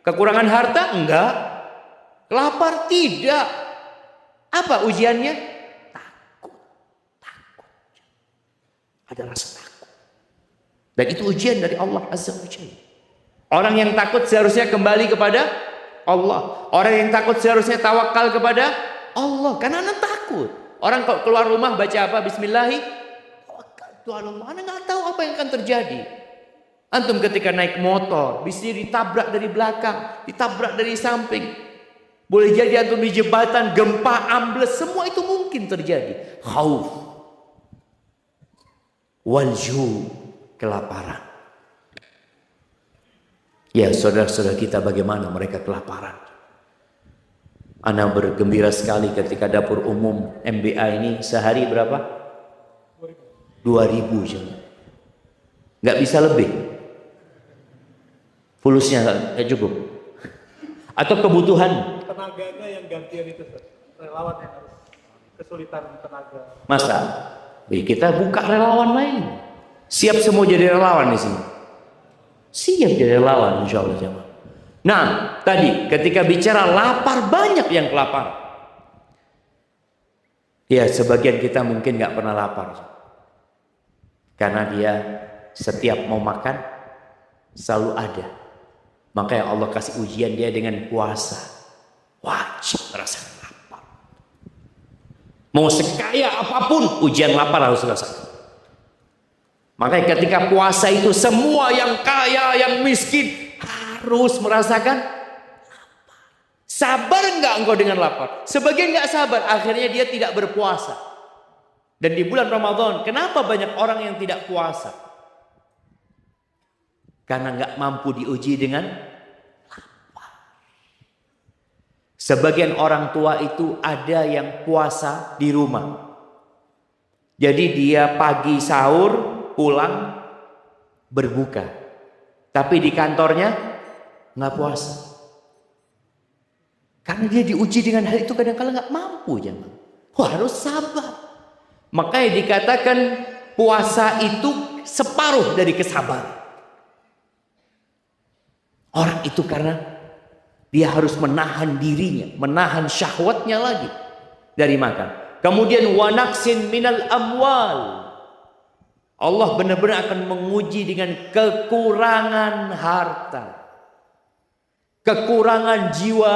Kekurangan harta? Enggak. Lapar? Tidak. Apa ujiannya? Takut. Takut. Ada rasa takut. Dan itu ujian dari Allah Azza wa Jalla. Orang yang takut seharusnya kembali kepada Allah. Orang yang takut seharusnya tawakal kepada Allah. Karena anak takut. Orang kalau keluar rumah baca apa? Bismillahi. Tawakkaltu 'ala Allah. Anak nggak tahu apa yang akan terjadi. Antum ketika naik motor, bisa ditabrak dari belakang, ditabrak dari samping. Boleh jadi antum di jembatan, gempa, ambles, semua itu mungkin terjadi. Khauf. Walju, kelaparan. Ya, saudara-saudara kita bagaimana mereka kelaparan. Ana bergembira sekali ketika dapur umum MBA ini sehari berapa? 2.000 jam. Nggak bisa lebih. Fulusnya nggak cukup. Atau kebutuhan. Tenaganya yang gantian itu, relawan yang harus. kesulitan tenaga. Masa? Kita buka relawan lain. Siap semua jadi relawan di sini. Siap jadi relawan insya Allah jemaah. Nah, tadi ketika bicara lapar, banyak yang kelaparan. Ya, sebagian kita mungkin nggak pernah lapar. Karena dia setiap mau makan selalu ada. Makanya Allah kasih ujian dia dengan puasa. Wajib merasa lapar. Mau sekaya apapun ujian lapar harus selesai. Makanya ketika puasa itu semua yang kaya, yang miskin harus merasakan lapar. Sabar enggak engkau dengan lapar? Sebagian enggak sabar, akhirnya dia tidak berpuasa. Dan di bulan Ramadan, kenapa banyak orang yang tidak puasa? Karena enggak mampu diuji dengan lapar. Sebagian orang tua itu ada yang puasa di rumah. Jadi dia pagi sahur, pulang berbuka. Tapi di kantornya nggak puasa. Karena dia diuji dengan hal itu kadang-kadang nggak mampu jangan. Harus sabar. Makanya dikatakan puasa itu separuh dari kesabaran. Orang itu karena dia harus menahan dirinya, menahan syahwatnya lagi dari makan. Kemudian wanaksin minal amwal. Allah benar-benar akan menguji dengan kekurangan harta. Kekurangan jiwa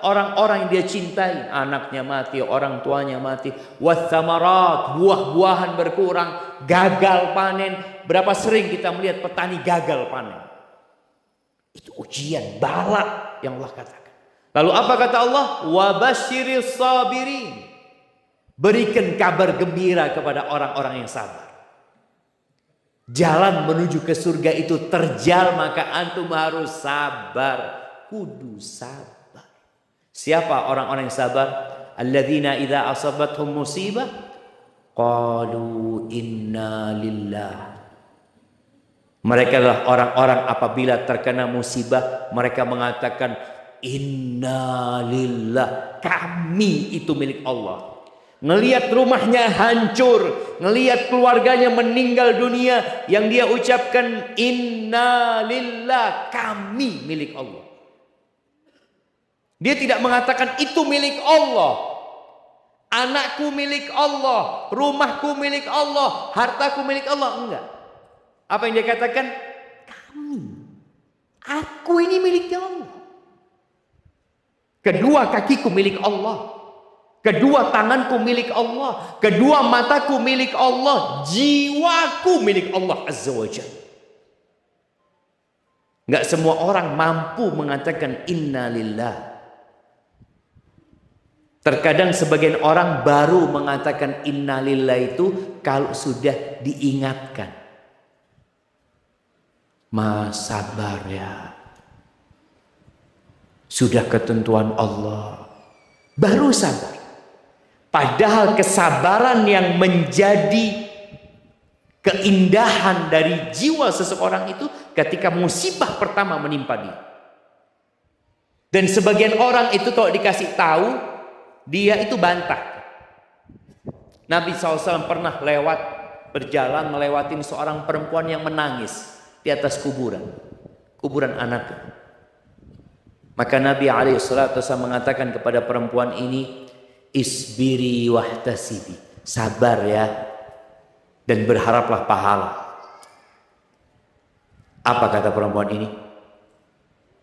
orang-orang yang dia cintai. Anaknya mati, orang tuanya mati. Wathamarat, buah-buahan berkurang. Gagal panen. Berapa sering kita melihat petani gagal panen. Itu ujian, bala yang Allah katakan. Lalu apa kata Allah? Wabasyiris sabirin. Berikan kabar gembira kepada orang-orang yang sabar. Jalan menuju ke surga itu terjal, maka antum harus sabar. Kudu sabar. Siapa orang-orang yang sabar? Alladzina idza asabathum musibah qalu inna lillah. Mereka adalah orang-orang apabila terkena musibah mereka mengatakan inna lillah. Kami itu milik Allah. Ngelihat rumahnya hancur, ngelihat keluarganya meninggal dunia, yang dia ucapkan inna lillah, kami milik Allah. Dia tidak mengatakan itu milik Allah, anakku milik Allah, rumahku milik Allah, hartaku milik Allah. Enggak. Apa yang dia katakan? Kami, aku ini miliknya Allah. Kedua kakiku milik Allah. Kedua tanganku milik Allah. Kedua mataku milik Allah. Jiwaku milik Allah Azza wa Jalla. Enggak semua orang mampu mengatakan inna lillah. Terkadang sebagian orang baru mengatakan inna lillah itu kalau sudah diingatkan. Mas sabar ya. Sudah ketentuan Allah. Baru sabar. Padahal kesabaran yang menjadi keindahan dari jiwa seseorang itu ketika musibah pertama menimpa dia. Dan sebagian orang itu kalau dikasih tahu, dia itu bantah. Nabi SAW pernah berjalan melewatin seorang perempuan yang menangis di atas kuburan anaknya. Maka Nabi SAW mengatakan kepada perempuan ini, isbiri wahtasibi, sabar ya, dan berharaplah pahala. Apa kata perempuan ini?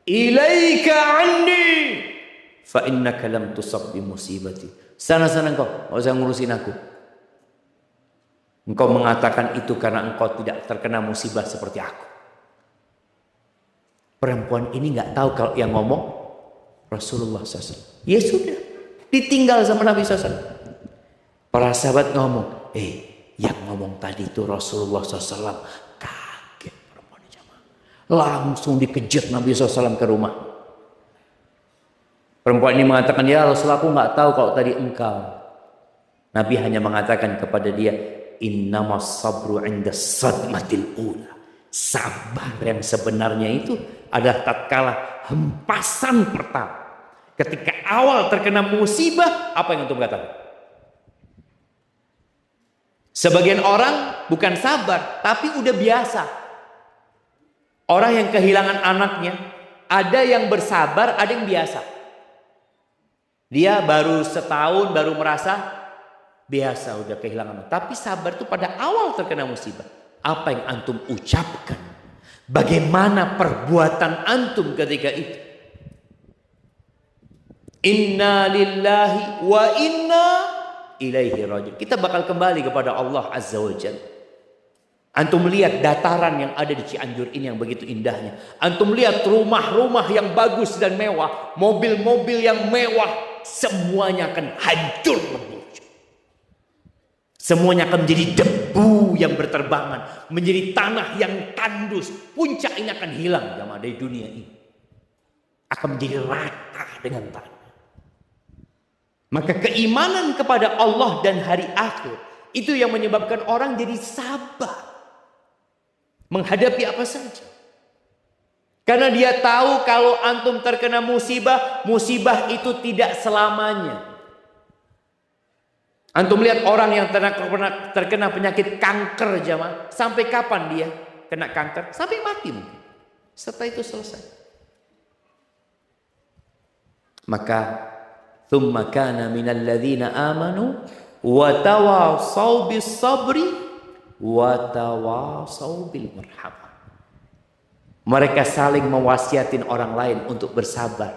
Ilaika anni fa innaka lam tusab bi musibati. Sana-sana engkau, enggak usah ngurusin aku. Engkau mengatakan itu karena engkau tidak terkena musibah seperti aku. Perempuan ini nggak tahu kalau yang ngomong Rasulullah SAW. Ya sudah, ditinggal sama Nabi SAW. Para sahabat ngomong, yang ngomong tadi itu Rasulullah SAW. Kaget perempuan jamaah. Langsung dikejar Nabi SAW ke rumah. Perempuan ini mengatakan, ya Rasulullah, aku nggak tahu kalau tadi engkau. Nabi hanya mengatakan kepada dia, innamas sabru 'inda sadmatil ula. Sabar yang sebenarnya itu adalah tatkala hempasan pertama. Ketika awal terkena musibah, apa yang antum katakan? Sebagian orang bukan sabar, tapi udah biasa. Orang yang kehilangan anaknya, ada yang bersabar, ada yang biasa. Dia baru setahun, baru merasa biasa udah kehilangan. Tapi sabar itu pada awal terkena musibah. Apa yang antum ucapkan? Bagaimana perbuatan antum ketika itu? Inna lillahi wa inna ilaihi raji'un. Kita bakal kembali kepada Allah Azza wa Jalla. Antum lihat dataran yang ada di Cianjur ini yang begitu indahnya. Antum lihat rumah-rumah yang bagus dan mewah, mobil-mobil yang mewah, semuanya akan hancur lebur. Semuanya akan menjadi debu yang berterbangan, menjadi tanah yang tandus. Puncak ini akan hilang jamaah dari dunia ini. Akan menjadi rata dengan tanah. Maka keimanan kepada Allah dan hari akhir itu yang menyebabkan orang jadi sabar menghadapi apa saja. Karena dia tahu kalau antum terkena musibah, musibah itu tidak selamanya. Antum lihat orang yang terkena penyakit kanker jamaah, sampai kapan dia kena kanker? Sampai mati mungkin. Setelah itu selesai. Maka thumma kana minal ladzina amanu wa tawasaw bis sabri wa tawasaw bil marhamah. Mereka saling mewasiatin orang lain untuk bersabar,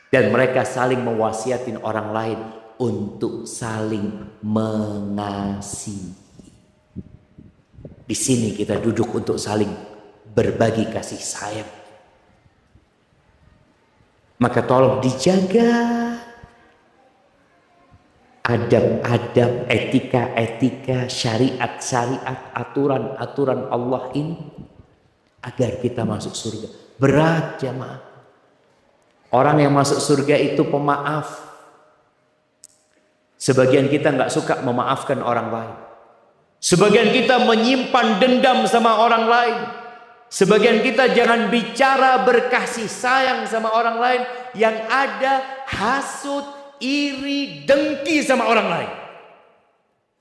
dan mereka saling mewasiatin orang lain untuk saling mengasihi. Di sini kita duduk untuk saling berbagi kasih sayang. Maka tolong dijaga adab-adab, etika-etika, syariat-syariat, aturan-aturan Allah ini agar kita masuk surga. Berat jamaah. Orang yang masuk surga itu pemaaf. Sebagian kita nggak suka memaafkan orang lain. Sebagian kita menyimpan dendam sama orang lain. Sebagian kita jangan bicara berkasih sayang sama orang lain, yang ada hasut, iri, dengki sama orang lain.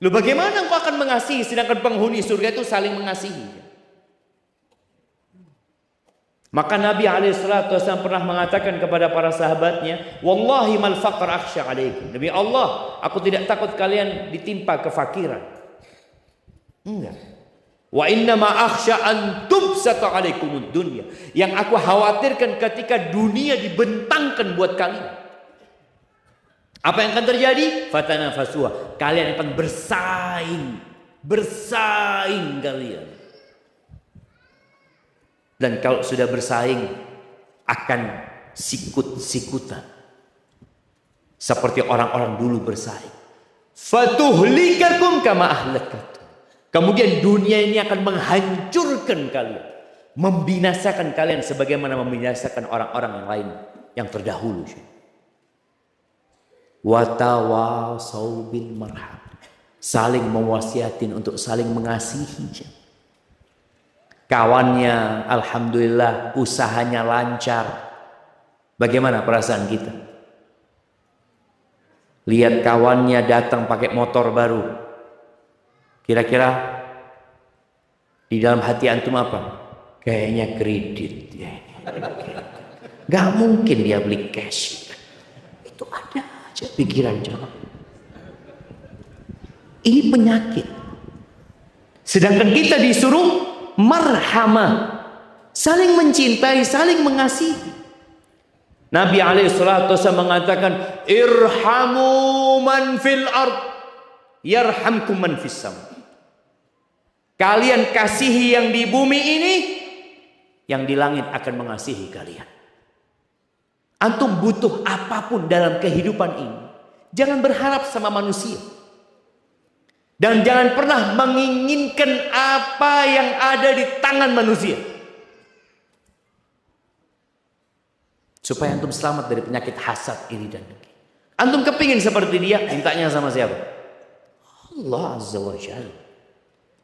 Lu bagaimana engkau akan mengasihi sedangkan penghuni surga itu saling mengasihi? Maka Nabi SAW pernah mengatakan kepada para sahabatnya, wallahi mal faqr akhsha alaikum. Demi Allah, aku tidak takut kalian ditimpa kefakiran. Enggak. Wa inna ma akhsha an tubsata alaikumud dunya. Yang aku khawatirkan ketika dunia dibentangkan buat kalian. Apa yang akan terjadi? Fatanafasuha. Kalian akan bersaing kalian. Dan kalau sudah bersaing akan sikut-sikutan. Seperti orang-orang dulu bersaing. Fatuhlikakum kama ahlakat. Kemudian dunia ini akan menghancurkan kalian. Membinasakan kalian sebagaimana membinasakan orang-orang yang lain yang terdahulu. Watawasaw bil marham. Saling mewasiatin untuk saling mengasihi. Kawannya alhamdulillah usahanya lancar. Bagaimana perasaan kita? Lihat kawannya datang pakai motor baru. Kira-kira di dalam hati antum apa? Kayaknya kredit. Gak mungkin dia beli cash. Itu ada aja pikiran jamaah. Ini penyakit. Sedangkan kita disuruh marhamah, saling mencintai, saling mengasihi. Nabi SAW mengatakan, irhamu man fil ard yarhamkum man fis sama. Kalian kasihi yang di bumi ini, yang di langit akan mengasihi kalian. Antum butuh apapun dalam kehidupan ini, jangan berharap sama manusia. Dan jangan pernah menginginkan apa yang ada di tangan manusia. Supaya antum selamat dari penyakit hasad, iri dan dengki. Antum kepingin seperti dia, mintanya sama siapa? Allah Azza wa Jalla.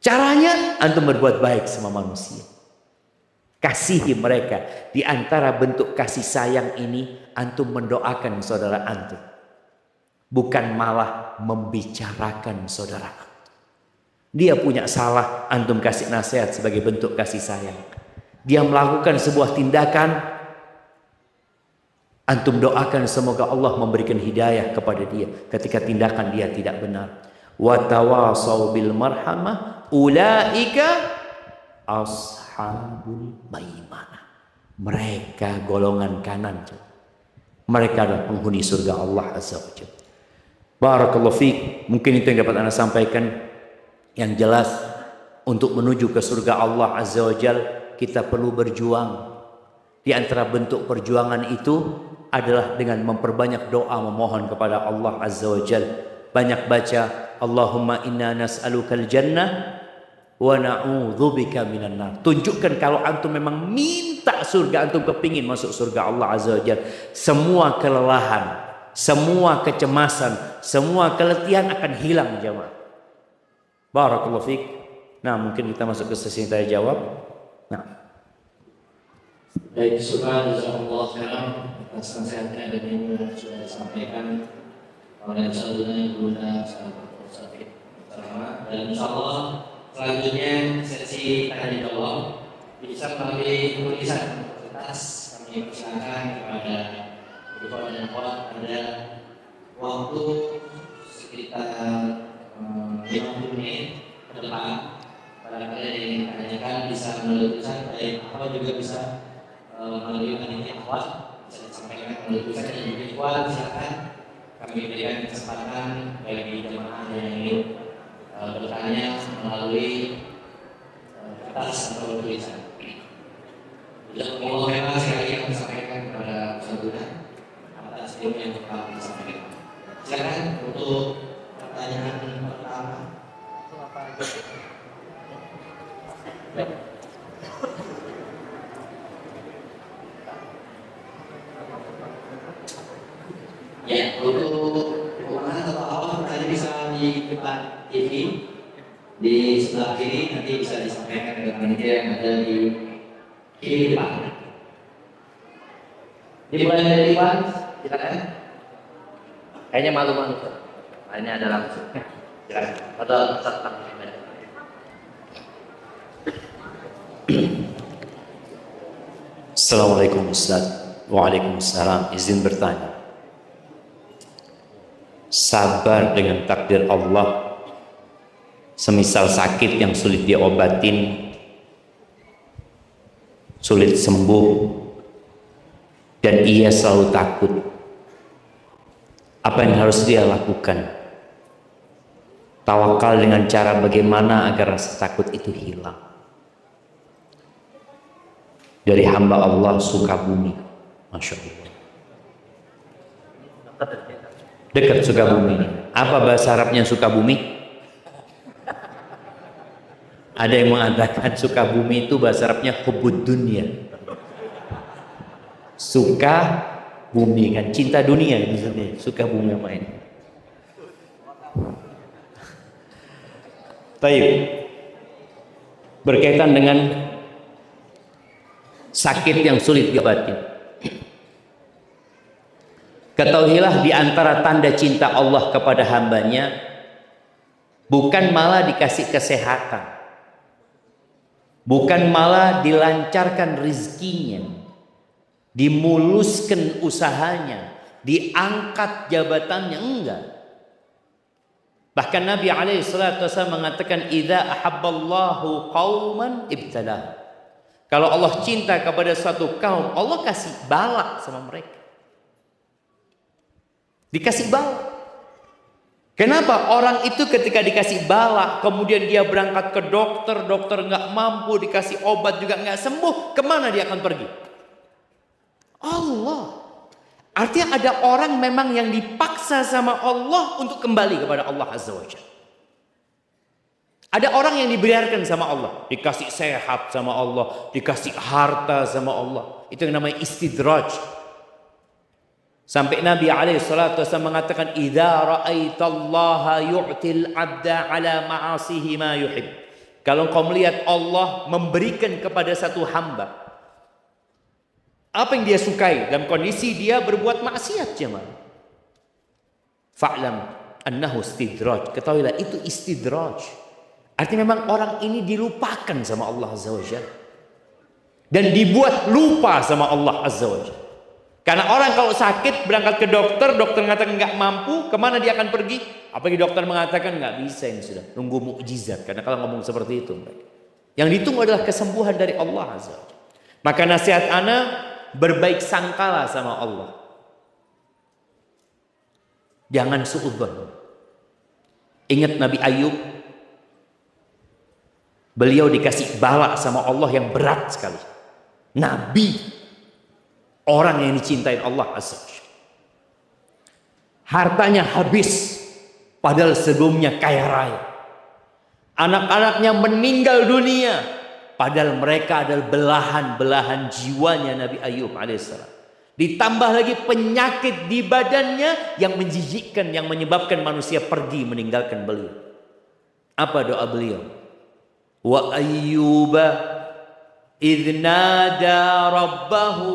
Caranya antum berbuat baik sama manusia. Kasihi mereka. Di antara bentuk kasih sayang ini, antum mendoakan saudara antum. Bukan malah membicarakan saudara antum. Dia punya salah, antum kasih nasihat sebagai bentuk kasih sayang. Dia melakukan sebuah tindakan, antum doakan semoga Allah memberikan hidayah kepada dia ketika tindakan dia tidak benar. Wa tawasau bil marhamah ulaika ashabul maimanah. Mereka golongan kanan. Mereka adalah penghuni surga Allah Azza wa Jalla. Barakallahu fiik. Mungkin itu yang dapat Anda sampaikan. Yang jelas, untuk menuju ke surga Allah Azza wa Jalla, kita perlu berjuang. Di antara bentuk perjuangan itu adalah dengan memperbanyak doa memohon kepada Allah Azza wa Jalla. Banyak baca Allahumma inna nas'alukal jannah wa na'udzubika minan nar. Tunjukkan kalau antum memang minta surga, antum kepingin masuk surga Allah Azza wa Jalla. Semua kelelahan, semua kecemasan, semua keletihan akan hilang jemaah. Barakallahu fiik. Nah, mungkin kita masuk ke sesi tanya jawab. Nah, baik, syukur jazakallah khairan atas nasihatnya dan ilmu yang sudah disampaikan oleh Ustadzuna Guna Ustadz Sarama. Dan insyaallah selanjutnya sesi tanya jawab bisa melalui tulisan kertas. Kami persilakan kepada ibu dan bapak, ada waktu sekitar 50 menit ke depan. Barangkali yang ingin ditanyakan bisa melalui tulisan, baik apa juga bisa melalui panitia awal, bisa disampaikan melalui tulisan dan juga ikhwan. Silakan kami berikan kesempatan bagi jemaah yang ingin bertanya melalui kertas atau tulisan. Jazakumullah khairan, sekali lagi kami sampaikan kepada Ustadzuna atas ilmu yang telah disampaikan. Silakan untuk pertanyaan pertama. Ya, untuk kemana atau apa tadi bisa di depan TV di sebelah kiri, nanti bisa disampaikan ke panitia yang ada di kiri depan. Dimulai dari depan, silakan. Kayaknya malu-malu. Ini ada langsung. Silakan. Atau tetap. Assalamualaikum Ustaz. Waalaikumsalam. Izin bertanya. Sabar dengan takdir Allah. Semisal sakit yang sulit diobatin, sulit sembuh, dan ia selalu takut. Apa yang harus dia lakukan? Tawakal dengan cara bagaimana agar rasa takut itu hilang. Dari hamba Allah Sukabumi, Masya Allah. Dekat Sukabumi. Apa bahasa Arabnya Sukabumi? Ada yang mengatakan Sukabumi itu bahasa Arabnya hubud dunia. Suka bumi, kan cinta dunia maksudnya. Sukabumi main. Baik. Berkaitan dengan sakit yang sulit diobati. Ketahuilah di antara tanda cinta Allah kepada hambanya bukan malah dikasih kesehatan, bukan malah dilancarkan rizkinya, dimuluskan usahanya, diangkat jabatannya, enggak. Bahkan Nabi SAW mengatakan idza ahabballahu qauman ibtalah. Kalau Allah cinta kepada suatu kaum, Allah kasih bala sama mereka. Dikasih bala. Kenapa orang itu ketika dikasih bala, kemudian dia berangkat ke dokter, dokter nggak mampu, dikasih obat juga nggak sembuh, kemana dia akan pergi? Allah. Artinya ada orang memang yang dipaksa sama Allah untuk kembali kepada Allah Azza wa Jalla. Ada orang yang dibiarkan sama Allah, dikasih sehat sama Allah, dikasih harta sama Allah. Itu yang namanya istidraj. Sampai Nabi SAW mengatakan, "Idza ra'aitallaha yu'til 'abda 'ala ma'asihi ma yuhib." Kalau kau melihat Allah memberikan kepada satu hamba apa yang dia sukai dalam kondisi dia berbuat maksiat, jemaah. Fa'lam annahu istidraj. Ketahuilah itu istidraj. Artinya memang orang ini dilupakan sama Allah Azza wa Jalla. Dan dibuat lupa sama Allah Azza wa Jalla. Karena orang kalau sakit berangkat ke dokter, dokter mengatakan nggak mampu, kemana dia akan pergi? Apalagi dokter mengatakan nggak bisa, ini sudah nunggu mukjizat. Karena kalau ngomong seperti itu, yang ditunggu adalah kesembuhan dari Allah Azza wa Jalla. Maka nasihat ana, berbaik sangkalah sama Allah. Jangan suudzon. Ingat Nabi Ayub, beliau dikasih bala sama Allah yang berat sekali. Nabi, orang yang dicintai Allah Azza wa Jalla. Hartanya habis, padahal sebelumnya kaya raya. Anak-anaknya meninggal dunia, padahal mereka adalah belahan-belahan jiwanya Nabi Ayub alaihissalam. Ditambah lagi penyakit di badannya yang menjijikkan, yang menyebabkan manusia pergi meninggalkan beliau. Apa doa beliau? Wa ayyuba idh nada rabbahu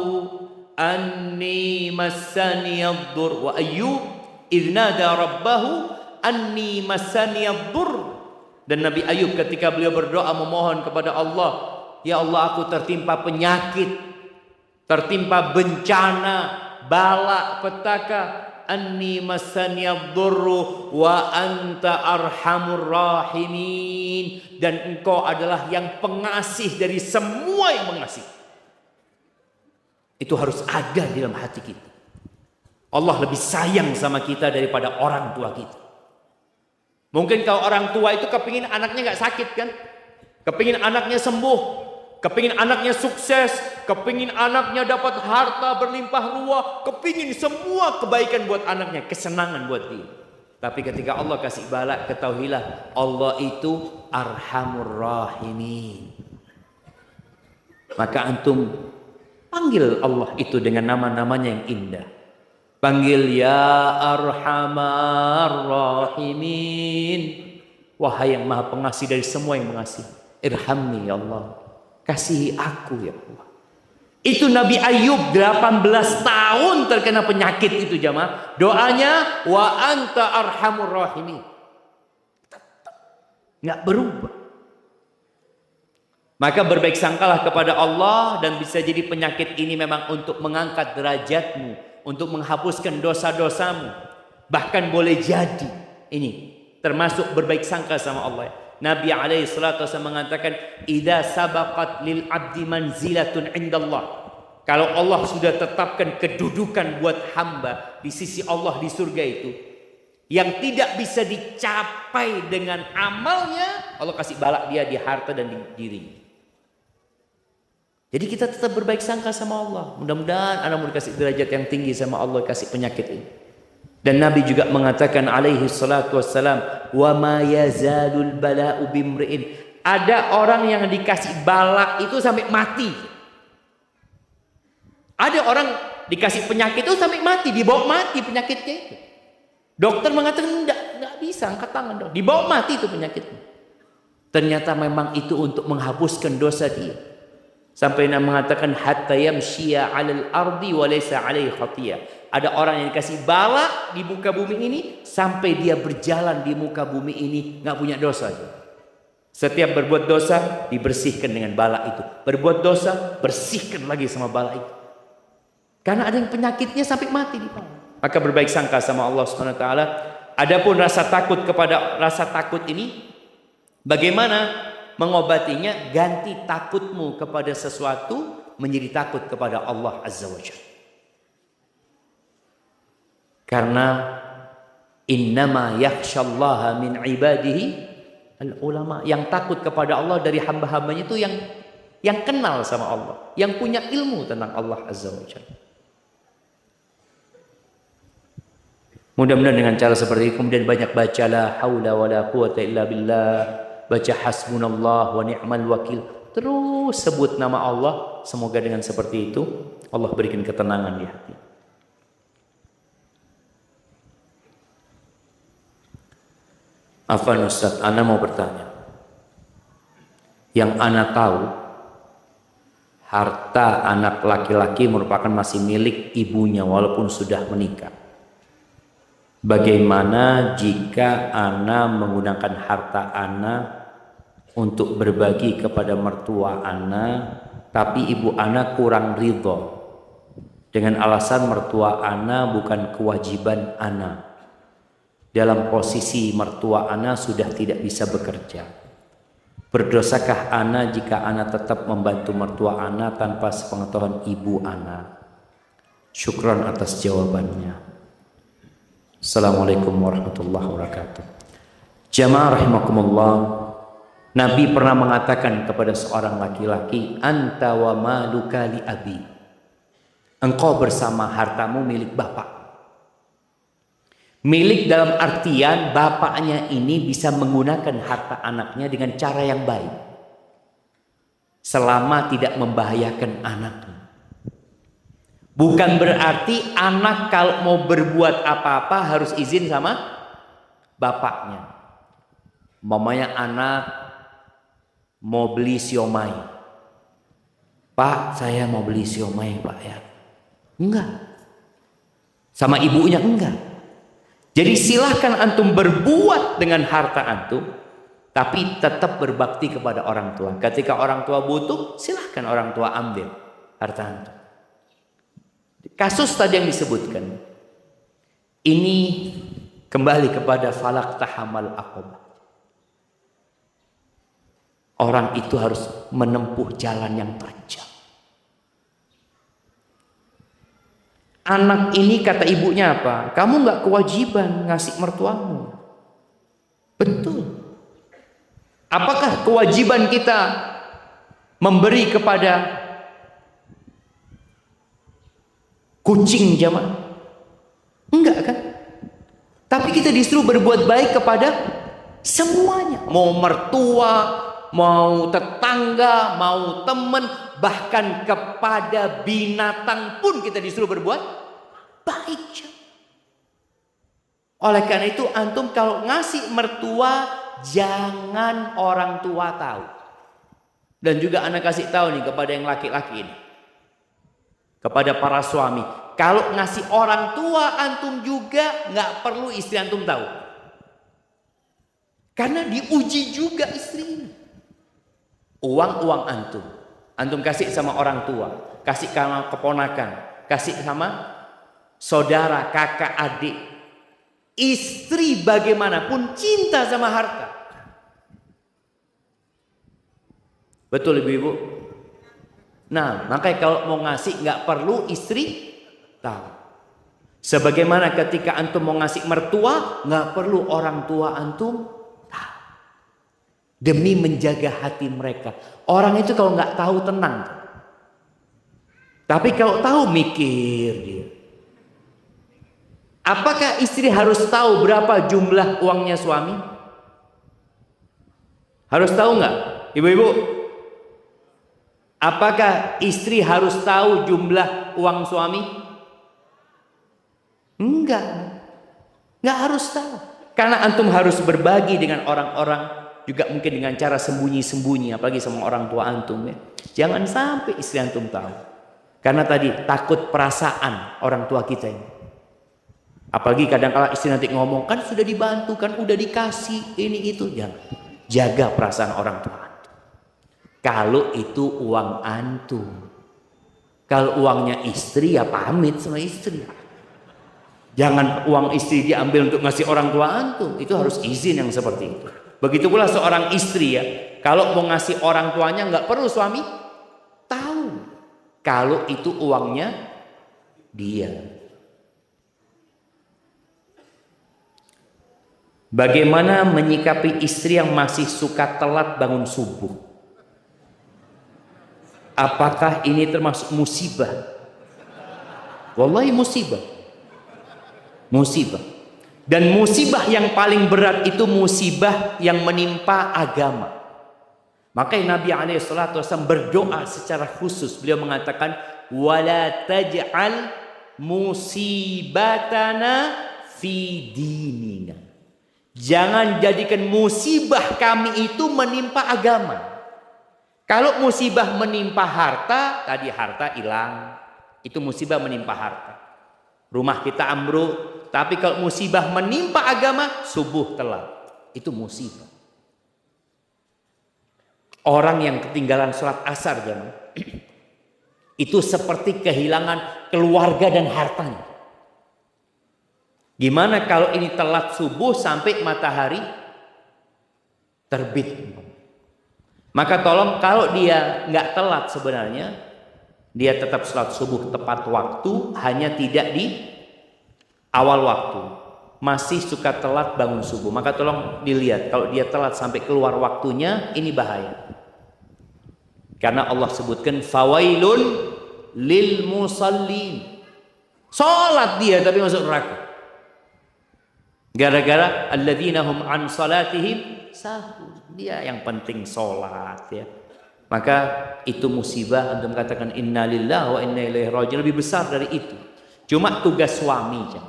anni massani ad-dur. Wa ayyub idh nada rabbahu anni massani ad-dur. Dan Nabi Ayub ketika beliau berdoa memohon kepada Allah, ya Allah, aku tertimpa penyakit, tertimpa bencana, bala, petaka. Anni massani ad-durru wa anta arhamur rahimin. Dan engkau adalah yang pengasih dari semua yang mengasihi. Itu harus ada di dalam hati kita. Allah lebih sayang sama kita daripada orang tua kita. Mungkin kalau orang tua itu kepingin anaknya gak sakit kan? Kepingin anaknya sembuh, kepingin anaknya sukses, kepingin anaknya dapat harta berlimpah ruah, kepingin semua kebaikan buat anaknya, kesenangan buat dia. Tapi ketika Allah kasih bala, ketahuilah Allah itu Arhamur Rahimin. Maka antum panggil Allah itu dengan nama-namanya yang indah. Panggil ya Arhamar Rahimin. Wahai yang maha pengasih dari semua yang mengasihi. Irhamni ya Allah. Kasihi aku ya Allah. Itu Nabi Ayub 18 tahun terkena penyakit itu jamaah. Doanya wa anta arhamur rahimin. Nggak berubah. Maka berbaik sangkalah kepada Allah, dan bisa jadi penyakit ini memang untuk mengangkat derajatmu, untuk menghapuskan dosa-dosamu. Bahkan boleh jadi ini termasuk berbaik sangka sama Allah. Nabi alaihi salatu wasallam mengatakan, idza sabaqat lil abdi manzilatun indallah. Kalau Allah sudah tetapkan kedudukan buat hamba di sisi Allah di surga itu, yang tidak bisa dicapai dengan amalnya, Allah kasih balak dia di harta dan di dirinya. Jadi kita tetap berbaik sangka sama Allah. Mudah-mudahan anak mau dikasih derajat yang tinggi sama Allah, kasih penyakit ini. Dan Nabi juga mengatakan alaihi salatu wassalam, wa ma yazalul bala'u bimri'in. Ada orang yang dikasih balak itu sampai mati. Ada orang dikasih penyakit itu sampai mati, dibawa mati penyakitnya itu. Dokter mengatakan enggak bisa, angkat tangan dong. Dibawa mati itu penyakitnya. Ternyata memang itu untuk menghapuskan dosa dia. Sampai Nabi mengatakan hatta yamshiya 'alal ardi wa laysa 'alaihi khatiyah. Ada orang yang dikasih bala di muka bumi ini sampai dia berjalan di muka bumi ini enggak punya dosa. Setiap berbuat dosa dibersihkan dengan bala itu. Berbuat dosa bersihkan lagi sama bala itu. Karena ada yang penyakitnya sampai mati di bawah. Maka berbaik sangka sama Allah Subhanahu wa taala. Adapun rasa takut kepada rasa takut ini, bagaimana mengobatinya? Ganti takutmu kepada sesuatu menjadi takut kepada Allah Azza wa Jalla. Karena innama yakhsyallaha min ibadihi al-ulama. Yang takut kepada Allah dari hamba-hambanya itu yang kenal sama Allah, yang punya ilmu tentang Allah Azza wa Jalla. Mudah-mudahan dengan cara seperti itu kemudian banyak baca la haula wala quwata illa billah, baca hasbunallah wa ni'mal wakil, terus sebut nama Allah. Semoga dengan seperti itu Allah berikan ketenangan di hati. Afwan Ustaz, ana mau bertanya. Yang ana tahu, harta anak laki-laki merupakan masih milik ibunya walaupun sudah menikah. Bagaimana jika ana menggunakan harta ana untuk berbagi kepada mertua ana, tapi ibu ana kurang ridho dengan alasan mertua ana bukan kewajiban ana. Dalam posisi mertua ana sudah tidak bisa bekerja. Berdosakah ana jika ana tetap membantu mertua ana tanpa sepengetahuan ibu ana? Syukran atas jawabannya. Assalamualaikum warahmatullahi wabarakatuh. Jamaah rahimakumullah, Nabi pernah mengatakan kepada seorang laki-laki, anta wa maluka li abi. Engkau bersama hartamu milik bapak. Milik dalam artian bapaknya ini bisa menggunakan harta anaknya dengan cara yang baik. Selama tidak membahayakan anaknya. Bukan berarti anak kalau mau berbuat apa-apa harus izin sama bapaknya. Mamanya anak mau beli siomay. Pak, saya mau beli siomay, Pak ya. Enggak. Sama ibunya enggak. Jadi silahkan antum berbuat dengan harta antum, tapi tetap berbakti kepada orang tua. Ketika orang tua butuh, silahkan orang tua ambil harta antum. Kasus tadi yang disebutkan, ini kembali kepada falak tahamal aqabah. Orang itu harus menempuh jalan yang panjang. Anak ini kata ibunya apa? Kamu nggak kewajiban ngasih mertuamu. Betul. Apakah kewajiban kita memberi kepada kucing jamaah? Enggak kan? Tapi kita disuruh berbuat baik kepada semuanya. Mau mertua, mau tetangga, mau teman, bahkan kepada binatang pun kita disuruh berbuat baik. Oleh karena itu antum kalau ngasih mertua jangan orang tua tahu. Dan juga anak kasih tahu nih kepada yang laki-laki ini, kepada para suami, kalau ngasih orang tua antum juga nggak perlu istri antum tahu. Karena diuji juga istri ini. Uang antum kasih sama orang tua, kasih sama keponakan, kasih sama saudara, kakak, adik. Istri bagaimanapun cinta sama harta. Betul ibu-ibu? Nah, makanya kalau mau ngasih nggak perlu istri tahu. Sebagaimana ketika antum mau ngasih mertua, nggak perlu orang tua antum tahu. Demi menjaga hati mereka. Orang itu kalau nggak tahu tenang. Tapi kalau tahu mikir dia. Apakah istri harus tahu berapa jumlah uangnya suami? Harus tahu nggak, ibu-ibu? Apakah istri harus tahu jumlah uang suami? Enggak harus tahu. Karena antum harus berbagi dengan orang-orang, juga mungkin dengan cara sembunyi-sembunyi, apalagi sama orang tua antum ya. Jangan sampai istri antum tahu. Karena tadi takut perasaan orang tua kita ini. Apalagi kadang-kala istri nanti ngomong, kan sudah dibantu, kan udah dikasih ini itu. Jangan. Jaga perasaan orang tua antum. Kalau itu uang antum. Kalau uangnya istri ya pamit sama istri. Jangan uang istri diambil untuk ngasih orang tua antum. Itu harus izin yang seperti itu. Begitu pula seorang istri ya. Kalau mau ngasih orang tuanya nggak perlu suami tahu. Kalau itu uangnya dia. Bagaimana menyikapi istri yang masih suka telat bangun subuh? Apakah ini termasuk musibah? Wallahi musibah. Musibah. Dan musibah yang paling berat itu musibah yang menimpa agama. Makanya Nabi SAW berdoa secara khusus. Beliau mengatakan, wala taj'al musibatana fi dinina. Jangan jadikan musibah kami itu menimpa agama. Kalau musibah menimpa harta, tadi harta hilang, itu musibah menimpa harta. Rumah kita ambruk. Tapi kalau musibah menimpa agama, subuh telat, itu musibah. Orang yang ketinggalan sholat asar jemaah, itu seperti kehilangan keluarga dan hartanya. Gimana kalau ini telat subuh sampai matahari terbit? Maka tolong, kalau dia nggak telat sebenarnya, dia tetap sholat subuh tepat waktu, hanya tidak di awal waktu. Masih suka telat bangun subuh. Maka tolong dilihat, kalau dia telat sampai keluar waktunya, ini bahaya. Karena Allah sebutkan fawailun lil musallin. Salat dia tapi masuk neraka. Gara-gara alladzina hum an salatihim sahun. Dia yang penting salat ya. Maka itu musibah, antum katakan innalillahi wa inna ilaihi raji'un, lebih besar dari itu. Cuma tugas suami aja.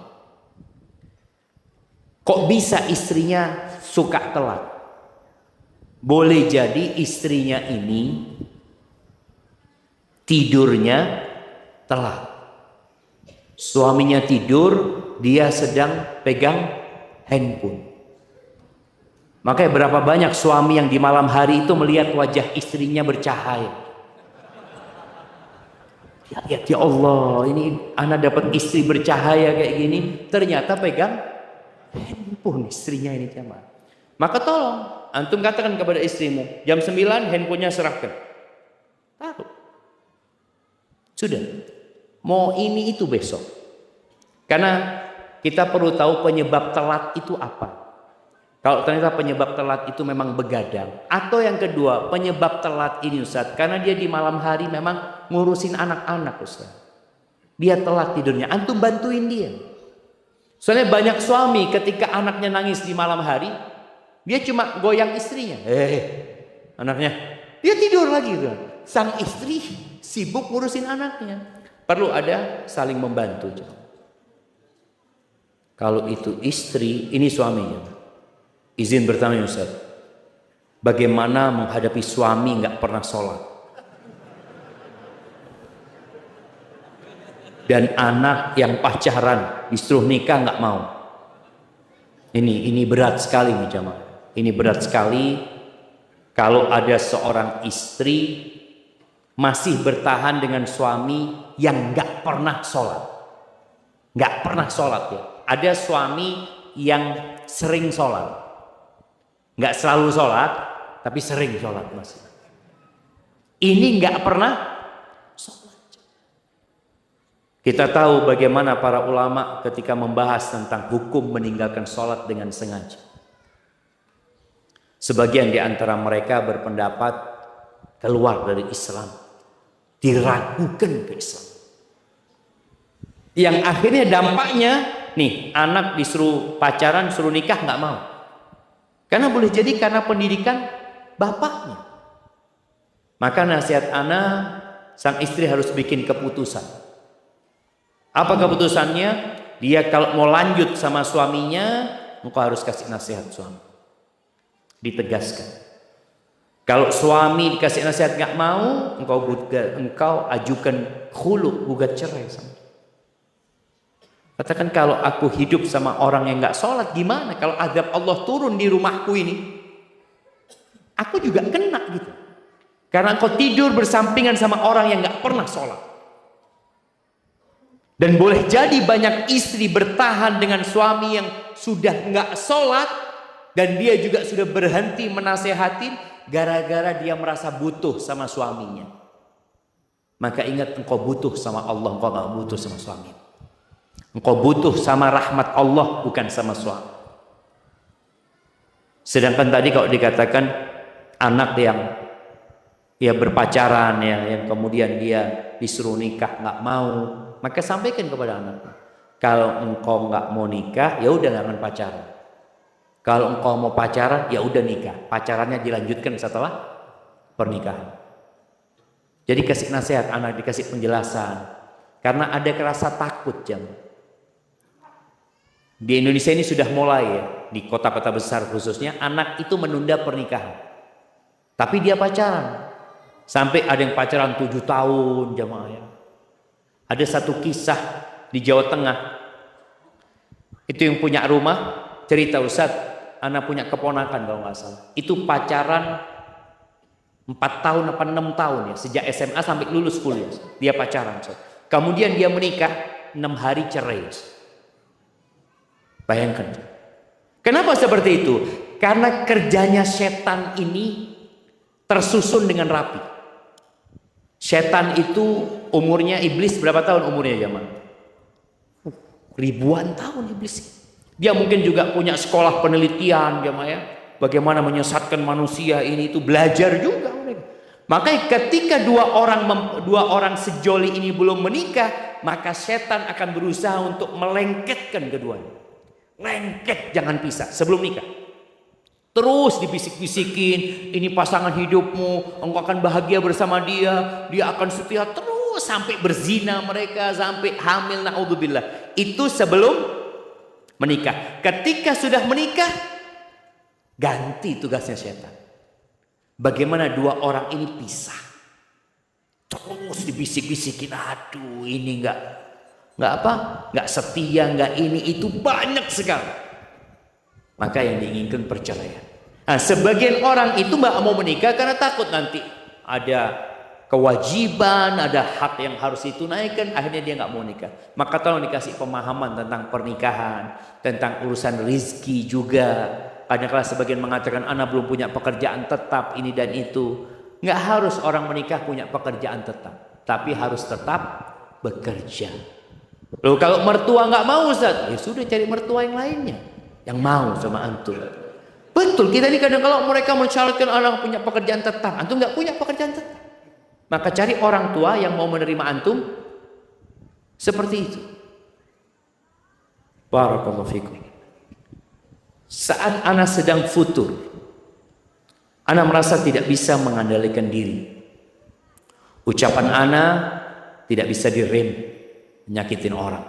Kok bisa istrinya suka telat? Boleh jadi istrinya ini tidurnya telat. Suaminya tidur, dia sedang pegang handphone. Makanya berapa banyak suami yang di malam hari itu melihat wajah istrinya bercahaya. Ya Allah, ini anak dapat istri bercahaya kayak gini, ternyata pegang handphone istrinya ini jemaah. Maka tolong antum katakan kepada istrimu, jam 9 handphonenya serahkan. Taruh. Sudah. Mau ini itu besok. Karena kita perlu tahu penyebab telat itu apa. Kalau ternyata penyebab telat itu memang begadang, atau yang kedua, penyebab telat ini Ustaz, karena dia di malam hari memang ngurusin anak-anak Ustaz. Dia telat tidurnya, antum bantuin dia. Soalnya banyak suami ketika anaknya nangis di malam hari, dia cuma goyang istrinya. Anaknya, dia tidur lagi tuh. Sang istri sibuk ngurusin anaknya. Perlu ada saling membantu. Kalau itu istri, ini suaminya. Izin bertanya Ustaz, bagaimana menghadapi suami nggak pernah sholat dan anak yang pacaran disuruh nikah nggak mau? Ini berat sekali nih jamaah. Ini berat sekali kalau ada seorang istri masih bertahan dengan suami yang nggak pernah sholat, nggak pernah sholat ya. Ada suami yang sering sholat, nggak selalu sholat, tapi sering sholat masih. Ini nggak pernah sholat. Kita tahu bagaimana para ulama ketika membahas tentang hukum meninggalkan sholat dengan sengaja. Sebagian di antara mereka berpendapat keluar dari Islam, diragukan ke Islam. Yang akhirnya dampaknya, nih anak disuruh pacaran, suruh nikah nggak mau. Karena boleh jadi karena pendidikan bapaknya. Maka nasihat anak, sang istri harus bikin keputusan. Apa keputusannya? Dia kalau mau lanjut sama suaminya, engkau harus kasih nasihat suami. Ditegaskan. Kalau suami dikasih nasihat nggak mau, engkau ajukan khulu, gugat cerai sama. Katakan kalau aku hidup sama orang yang nggak sholat gimana? Kalau azab Allah turun di rumahku ini, aku juga kena gitu. Karena engkau tidur bersampingan sama orang yang nggak pernah sholat. Dan boleh jadi banyak istri bertahan dengan suami yang sudah nggak sholat dan dia juga sudah berhenti menasehatin gara-gara dia merasa butuh sama suaminya. Maka ingat, engkau butuh sama Allah, engkau nggak butuh sama suami. Engkau butuh sama rahmat Allah, bukan sama suami. Sedangkan tadi kalau dikatakan anak yang berpacaran ya, yang kemudian dia disuruh nikah nggak mau, maka sampaikan kepada anak, kalau engkau nggak mau nikah, ya udah jangan pacaran. Kalau engkau mau pacaran, ya udah nikah. Pacarannya dilanjutkan setelah pernikahan. Jadi kasih nasihat anak, dikasih penjelasan, karena ada rasa takut jam. Di Indonesia ini sudah mulai ya, di kota-kota besar khususnya, anak itu menunda pernikahan. Tapi dia pacaran. Sampai ada yang pacaran 7 tahun jamaah ya. Ada satu kisah di Jawa Tengah. Itu yang punya rumah cerita, Ustaz, anak punya keponakan kalau nggak salah. Itu pacaran 4 tahun apa 6 tahun ya, sejak SMA sampai lulus kuliah dia pacaran. Kemudian dia menikah, 6 hari cerai. Bayangkan. Kenapa seperti itu? Karena kerjanya setan ini tersusun dengan rapi. Setan itu umurnya, iblis berapa tahun umurnya zaman? Ribuan tahun iblis. Dia mungkin juga punya sekolah penelitian ya, bagaimana menyesatkan manusia ini itu, belajar juga mereka. Maka ketika dua orang sejoli ini belum menikah, maka setan akan berusaha untuk melengketkan keduanya. Lengket, jangan pisah sebelum nikah. Terus dibisik-bisikin, ini pasangan hidupmu, engkau akan bahagia bersama dia, dia akan setia terus sampai berzina mereka, sampai hamil, naudzubillah. Itu sebelum menikah. Ketika sudah menikah, ganti tugasnya setan. Bagaimana dua orang ini pisah? Terus dibisik-bisikin, aduh ini nggak setia, nggak ini itu, banyak sekali. Maka yang diinginkan perceraian. Nah, sebagian orang itu nggak mau menikah karena takut nanti ada kewajiban, ada hak yang harus ditunaikan, akhirnya dia nggak mau nikah. Maka tolong dikasih pemahaman tentang pernikahan, tentang urusan rizki juga. Kadang-kadang sebagian mengatakan anak belum punya pekerjaan tetap ini dan itu. Nggak harus orang menikah punya pekerjaan tetap, tapi harus tetap bekerja. Loh, kalau mertua nggak mau Ustaz, ya sudah cari mertua yang lainnya yang mau sama antum. Betul, kita ini kadang kalau mereka mensyaratkan anak punya pekerjaan tetap, antum nggak punya pekerjaan tetap, maka cari orang tua yang mau menerima antum seperti itu. Barakallahu fikum. Saat anak sedang futur, anak merasa tidak bisa mengandalkan diri. Ucapan anak tidak bisa direm, menyakitin orang.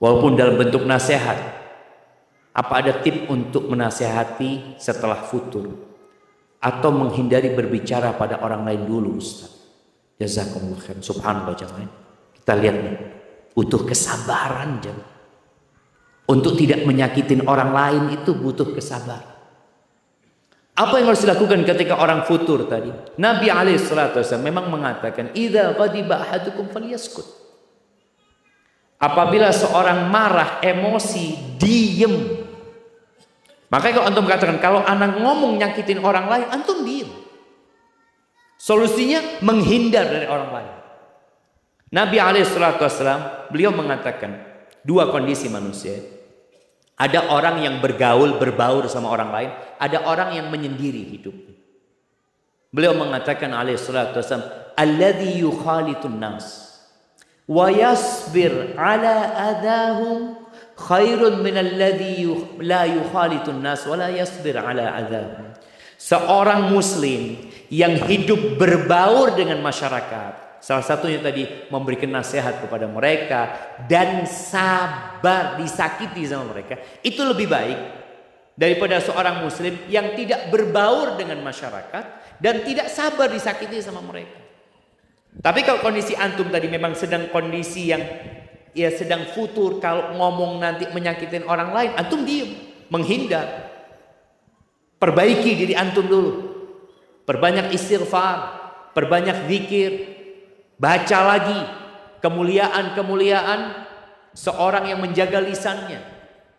Walaupun dalam bentuk nasihat. Apa ada tip untuk menasehati setelah futur? Atau menghindari berbicara pada orang lain dulu Ustaz? Jazakumullah khair. Subhanallah jemaah. Kita lihat nih, butuh kesabaran jemaah. Untuk tidak menyakitin orang lain itu butuh kesabaran. Apa yang harus dilakukan ketika orang futur tadi? Nabi SAW memang mengatakan, "Idza ghadiba ahadukum falyaskut." Apabila seorang marah, emosi, diem. Makanya kalau antum katakan, kalau anak ngomong nyakitin orang lain, antum diem. Solusinya menghindar dari orang lain. Nabi SAW beliau mengatakan dua kondisi manusia. Ada orang yang berbaur sama orang lain, ada orang yang menyendiri hidupnya. Beliau mengatakan SAW, alladzi yukhalitun nas wa yasbir ala adahum khairun min alladzi la yukhalitun nas wa la yasbir ala adahum. Seorang muslim yang hidup berbaur dengan masyarakat, salah satunya tadi memberikan nasihat kepada mereka dan sabar disakiti sama mereka, itu lebih baik daripada seorang muslim yang tidak berbaur dengan masyarakat dan tidak sabar disakiti sama mereka. Tapi kalau kondisi antum tadi memang sedang kondisi yang ya sedang futur, kalau ngomong nanti menyakitin orang lain, antum diem, menghindar. Perbaiki diri antum dulu. Perbanyak istighfar, perbanyak zikir, baca lagi kemuliaan-kemuliaan seorang yang menjaga lisannya.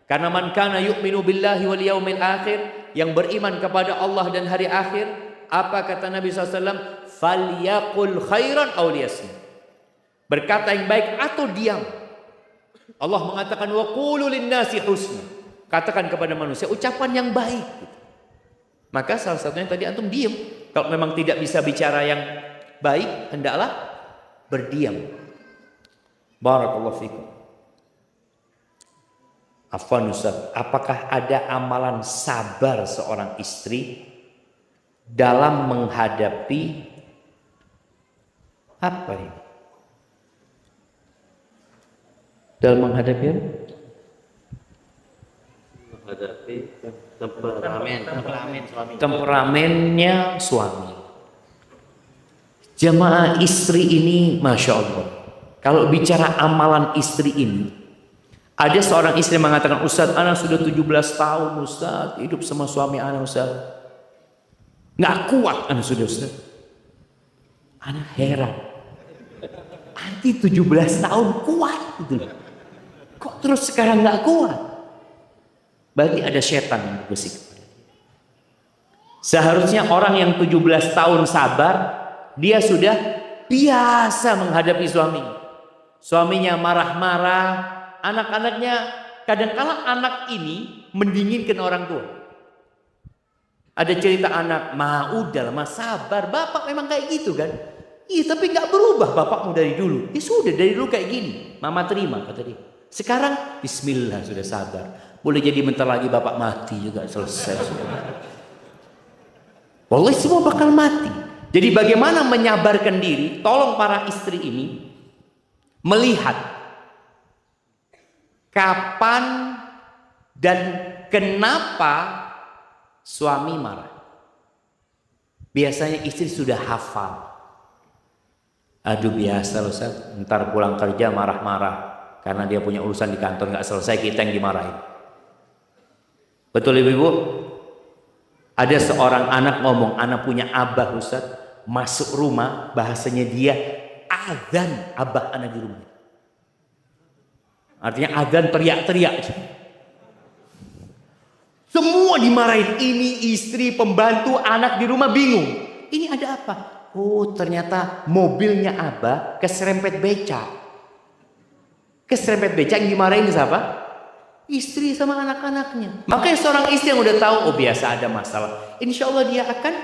Karena man kana yu'minu billahi wal yaumil akhir, yang beriman kepada Allah dan hari akhir, apa kata Nabi SAW? Falyaqul khairan aw liyasmut. Berkata yang baik atau diam. Allah mengatakan wa qulu linnasi husna. Katakan kepada manusia ucapan yang baik. Maka salah satunya tadi antum diam. Kalau memang tidak bisa bicara yang baik, hendaklah berdiam. Barakallahu fikum. Afwan Ustaz, apakah ada amalan sabar seorang istri dalam menghadapi apa ini? Dalam menghadapi apa? Menghadapi temperamennya suami. Jamaah istri ini, Masya Allah, kalau bicara amalan istri ini, ada seorang istri mengatakan, Ustaz, anak sudah 17 tahun Ustaz hidup sama suami anak Ustaz. Nggak kuat anak sudah Ustaz. Anak heran. Anti 17 tahun kuat gitu. Kok terus sekarang nggak kuat? Berarti ada setan yang bergosip. Seharusnya orang yang 17 tahun sabar, dia sudah biasa menghadapi suaminya. Suaminya marah-marah, anak-anaknya kadang-kala anak ini mendinginkan orang tua. Ada cerita anak, udah lama sabar, bapak memang kayak gitu kan? Iya, tapi nggak berubah bapakmu dari dulu. Ya sudah, dari dulu kayak gini. Mama terima, kata dia. Sekarang, bismillah, sudah sabar. Boleh jadi bentar lagi bapak mati juga, selesai. Wallahi semua bakal mati. Jadi bagaimana menyabarkan diri? Tolong para istri ini melihat kapan dan kenapa suami marah. Biasanya istri sudah hafal. Aduh biasa loh Ustaz, ntar pulang kerja marah-marah karena dia punya urusan di kantor nggak selesai, kita yang dimarahin. Betul ibu-ibu? Ada seorang anak ngomong, anak punya abah Ustaz, masuk rumah bahasanya dia azan abah anak di rumah. Artinya azan teriak-teriak. Semua dimarahin, ini istri, pembantu, anak di rumah bingung. Ini ada apa? Oh ternyata mobilnya abah keserempet beca. Keserempet beca yang dimarahin siapa? Istri sama anak-anaknya. Makanya seorang istri yang udah tahu, oh biasa ada masalah, insya Allah dia akan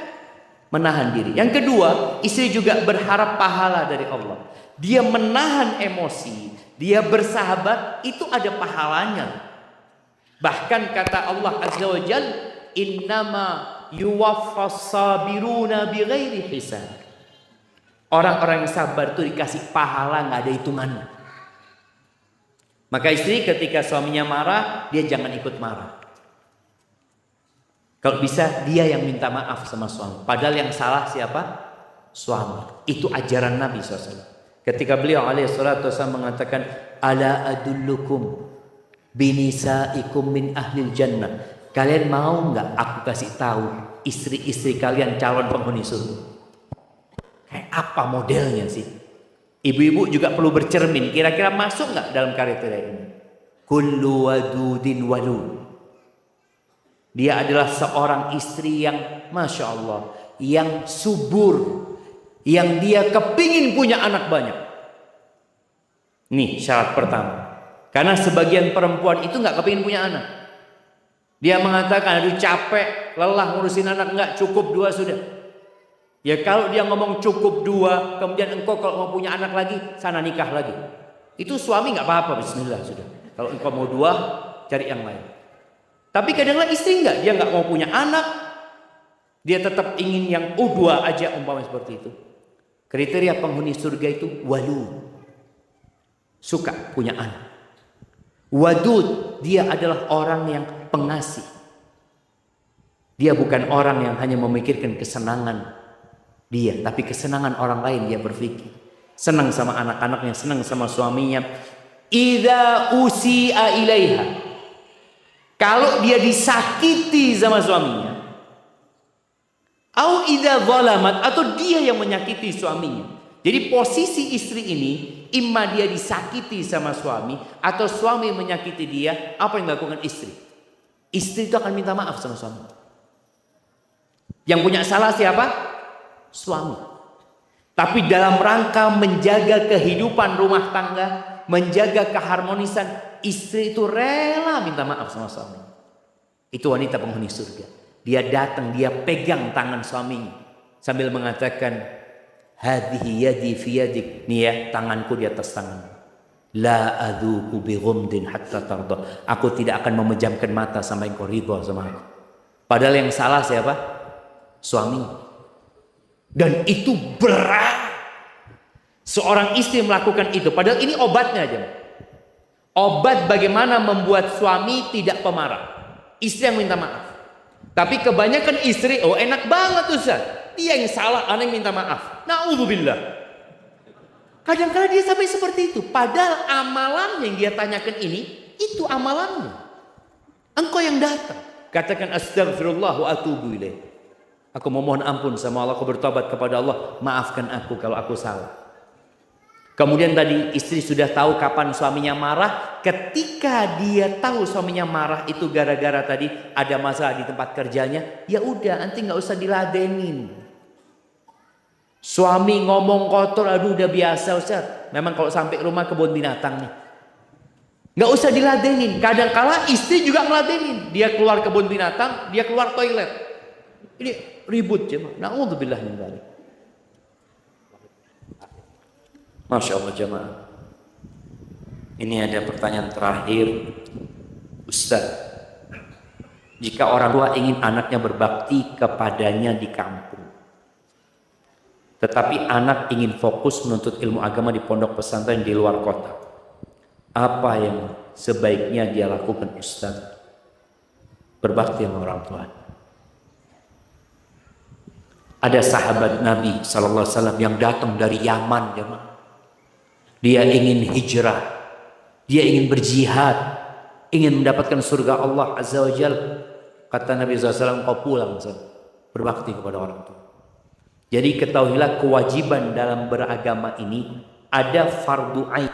menahan diri. Yang kedua, istri juga berharap pahala dari Allah. Dia menahan emosi, dia bersahabat, itu ada pahalanya. Bahkan kata Allah Azza wa Jal, innama yuwaffas sabiruna bighairi hisab. Orang-orang yang sabar itu dikasih pahala nggak ada hitungannya. Maka istri ketika suaminya marah, dia jangan ikut marah. Kalau bisa dia yang minta maaf sama suami. Padahal yang salah siapa? Suami. Itu ajaran Nabi SAW. Ketika beliau alaihissalatu wassalam mengatakan, ala adullukum binisaikum min ahlil jannah. Kalian mau nggak aku kasih tahu istri-istri kalian calon penghuni surga? Kayak apa modelnya sih? Ibu-ibu juga perlu bercermin. Kira-kira masuk nggak dalam kriteria ini? Kullu wadudin walud. Dia adalah seorang istri yang Masya Allah, yang subur, yang dia kepingin punya anak banyak. Nih syarat pertama. Karena sebagian perempuan itu nggak kepingin punya anak. Dia mengatakan, aduh capek, lelah ngurusin anak, nggak cukup 2 sudah. Ya kalau dia ngomong cukup 2, kemudian engkau kalau mau punya anak lagi, sana nikah lagi. Itu suami nggak apa-apa, bismillah sudah. Kalau engkau mau 2, cari yang lain. Tapi kadang-kadang istri enggak, dia nggak mau punya anak, dia tetap ingin yang 2 aja umpama seperti itu. Kriteria penghuni surga itu walud, suka punya anak. Wadud, dia adalah orang yang pengasih. Dia bukan orang yang hanya memikirkan kesenangan dia, tapi kesenangan orang lain dia berpikir. Senang sama anak-anaknya, senang sama suaminya. Idza usi'a ilaiha, kalau dia disakiti sama suaminya, au idza zalamat, atau dia yang menyakiti suaminya. Jadi posisi istri ini, imma dia disakiti sama suami, atau suami menyakiti dia. Apa yang dilakukan istri? Istri itu akan minta maaf sama suami. Yang punya salah siapa? Suami. Tapi dalam rangka menjaga kehidupan rumah tangga, menjaga keharmonisan, istri itu rela minta maaf sama suami. Itu wanita penghuni surga. Dia datang, dia pegang tangan suaminya sambil mengatakan, hadhihi yadi fi yadik. Nih ya, tanganku di atas tangan. La adzuku bi ghumdin hatta tarda. Aku tidak akan memejamkan mata sampai engkau ridha sama aku. Padahal yang salah siapa? Suami. Dan itu berat. Seorang istri melakukan itu. Padahal ini obatnya aja. Obat bagaimana membuat suami tidak pemarah. Istri yang minta maaf. Tapi kebanyakan istri, oh enak banget Ustaz, dia yang salah, ana yang minta maaf. Na'udzubillah. Kadang-kadang dia sampai seperti itu. Padahal amalan yang dia tanyakan ini, itu amalannya. Engkau yang datang, katakan astagfirullah wa atubu ilaih. Aku memohon ampun sama Allah, aku bertobat kepada Allah, maafkan aku kalau aku salah. Kemudian tadi istri sudah tahu kapan suaminya marah. Ketika dia tahu suaminya marah itu gara-gara tadi ada masalah di tempat kerjanya, ya udah, nanti nggak usah diladenin. Suami ngomong kotor, aduh udah biasa Ustaz. Memang kalau sampai rumah kebun binatang nih, nggak usah diladenin. Kadang-kala istri juga ngeladenin. Dia keluar kebun binatang, dia keluar toilet. Ini ribut jemaah. Na'udzubillah min dzalik. Masya Allah jemaah. Ini ada pertanyaan terakhir. Ustaz, jika orang tua ingin anaknya berbakti kepadanya di kampung, tetapi anak ingin fokus menuntut ilmu agama di pondok pesantren di luar kota, apa yang sebaiknya dia lakukan Ustaz? Berbakti sama orang tua. Ada sahabat Nabi SAW yang datang dari Yaman jemaah. Dia ingin hijrah, dia ingin berjihad, ingin mendapatkan surga Allah Azza wa Jalla. Kata Nabi SAW, kau pulang, berbakti kepada orang tua. Jadi ketahuilah kewajiban dalam beragama ini ada fardu ain.